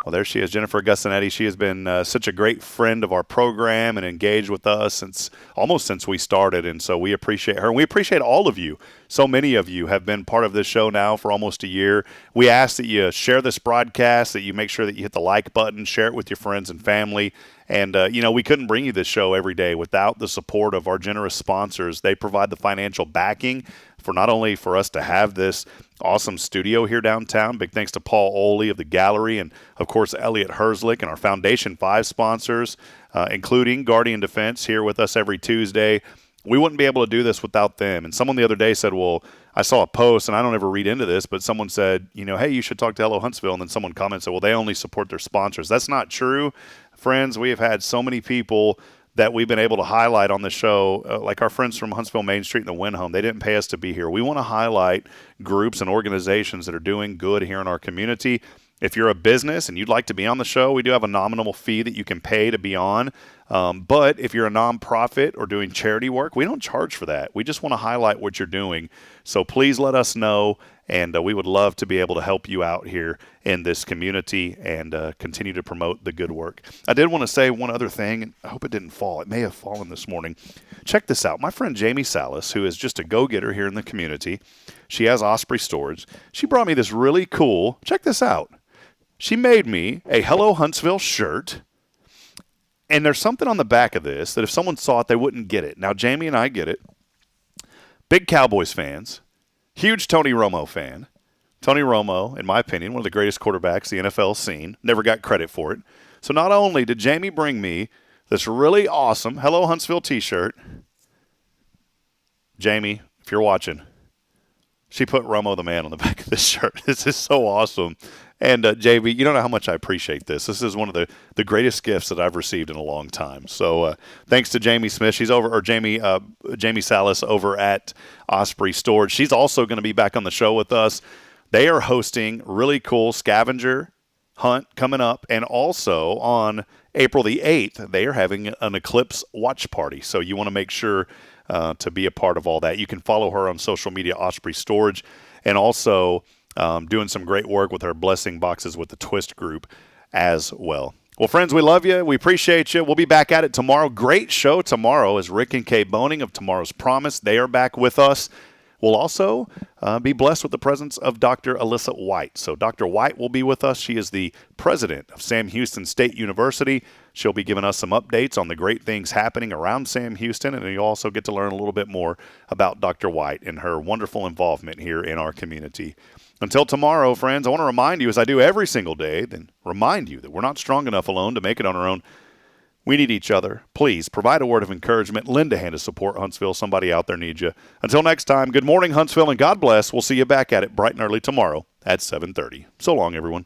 Well, there she is, Jennifer Gussanetti. She has been such a great friend of our program and engaged with us almost since we started, and so we appreciate her. And we appreciate all of you. So many of you have been part of this show now for almost a year. We ask that you share this broadcast, that you make sure that you hit the like button, share it with your friends and family. And, we couldn't bring you this show every day without the support of our generous sponsors. They provide the financial backing for not only for us to have this awesome studio here downtown. Big thanks to Paul Oley of the Gallery, and, of course, Elliot Herzlich and our Foundation 5 sponsors, including Guardian Defense here with us every Tuesday. We wouldn't be able to do this without them. And someone the other day said, well, I saw a post, and I don't ever read into this, but someone said, hey, you should talk to Hello Huntsville. And then someone commented, well, they only support their sponsors. That's not true. Friends, we have had so many people that we've been able to highlight on the show, like our friends from Huntsville Main Street and the Wynne home. They didn't pay us to be here. We want to highlight groups and organizations that are doing good here in our community. If you're a business and you'd like to be on the show, we do have a nominal fee that you can pay to be on. But if you're a nonprofit or doing charity work, we don't charge for that. We just want to highlight what you're doing. So please let us know, and we would love to be able to help you out here in this community and continue to promote the good work. I did want to say one other thing, and I hope it didn't fall. It may have fallen this morning. Check this out. My friend Jamie Salas, who is just a go-getter here in the community, she has Osprey Storage. She brought me this really cool, check this out. She made me a Hello Huntsville shirt, and there's something on the back of this that if someone saw it, they wouldn't get it. Now, Jamie and I get it. Big Cowboys fans, huge Tony Romo fan. Tony Romo, in my opinion, one of the greatest quarterbacks the NFL's seen, never got credit for it. So not only did Jamie bring me this really awesome Hello Huntsville t-shirt, Jamie, if you're watching, she put Romo the man on the back of this shirt. This is so awesome. And JB, you don't know how much I appreciate this. This is one of the greatest gifts that I've received in a long time. So thanks to Jamie Smith. She's Jamie Salas over at Osprey Storage. She's also going to be back on the show with us. They are hosting really cool scavenger hunt coming up, and also on April the 8th, they are having an eclipse watch party. So you want to make sure to be a part of all that. You can follow her on social media, Osprey Storage, and also doing some great work with her Blessing Boxes with the Twist group as well. Well, friends, we love you. We appreciate you. We'll be back at it tomorrow. Great show tomorrow as Rick and Kay Boning of Tomorrow's Promise. They are back with us. We'll also be blessed with the presence of Dr. Alyssa White. So Dr. White will be with us. She is the president of Sam Houston State University. She'll be giving us some updates on the great things happening around Sam Houston, and you'll also get to learn a little bit more about Dr. White and her wonderful involvement here in our community. Until tomorrow, friends, I want to remind you, as I do every single day, then remind you that we're not strong enough alone to make it on our own. We need each other. Please provide a word of encouragement. Lend a hand to support Huntsville. Somebody out there needs you. Until next time, good morning, Huntsville, and God bless. We'll see you back at it bright and early tomorrow at 7:30. So long, everyone.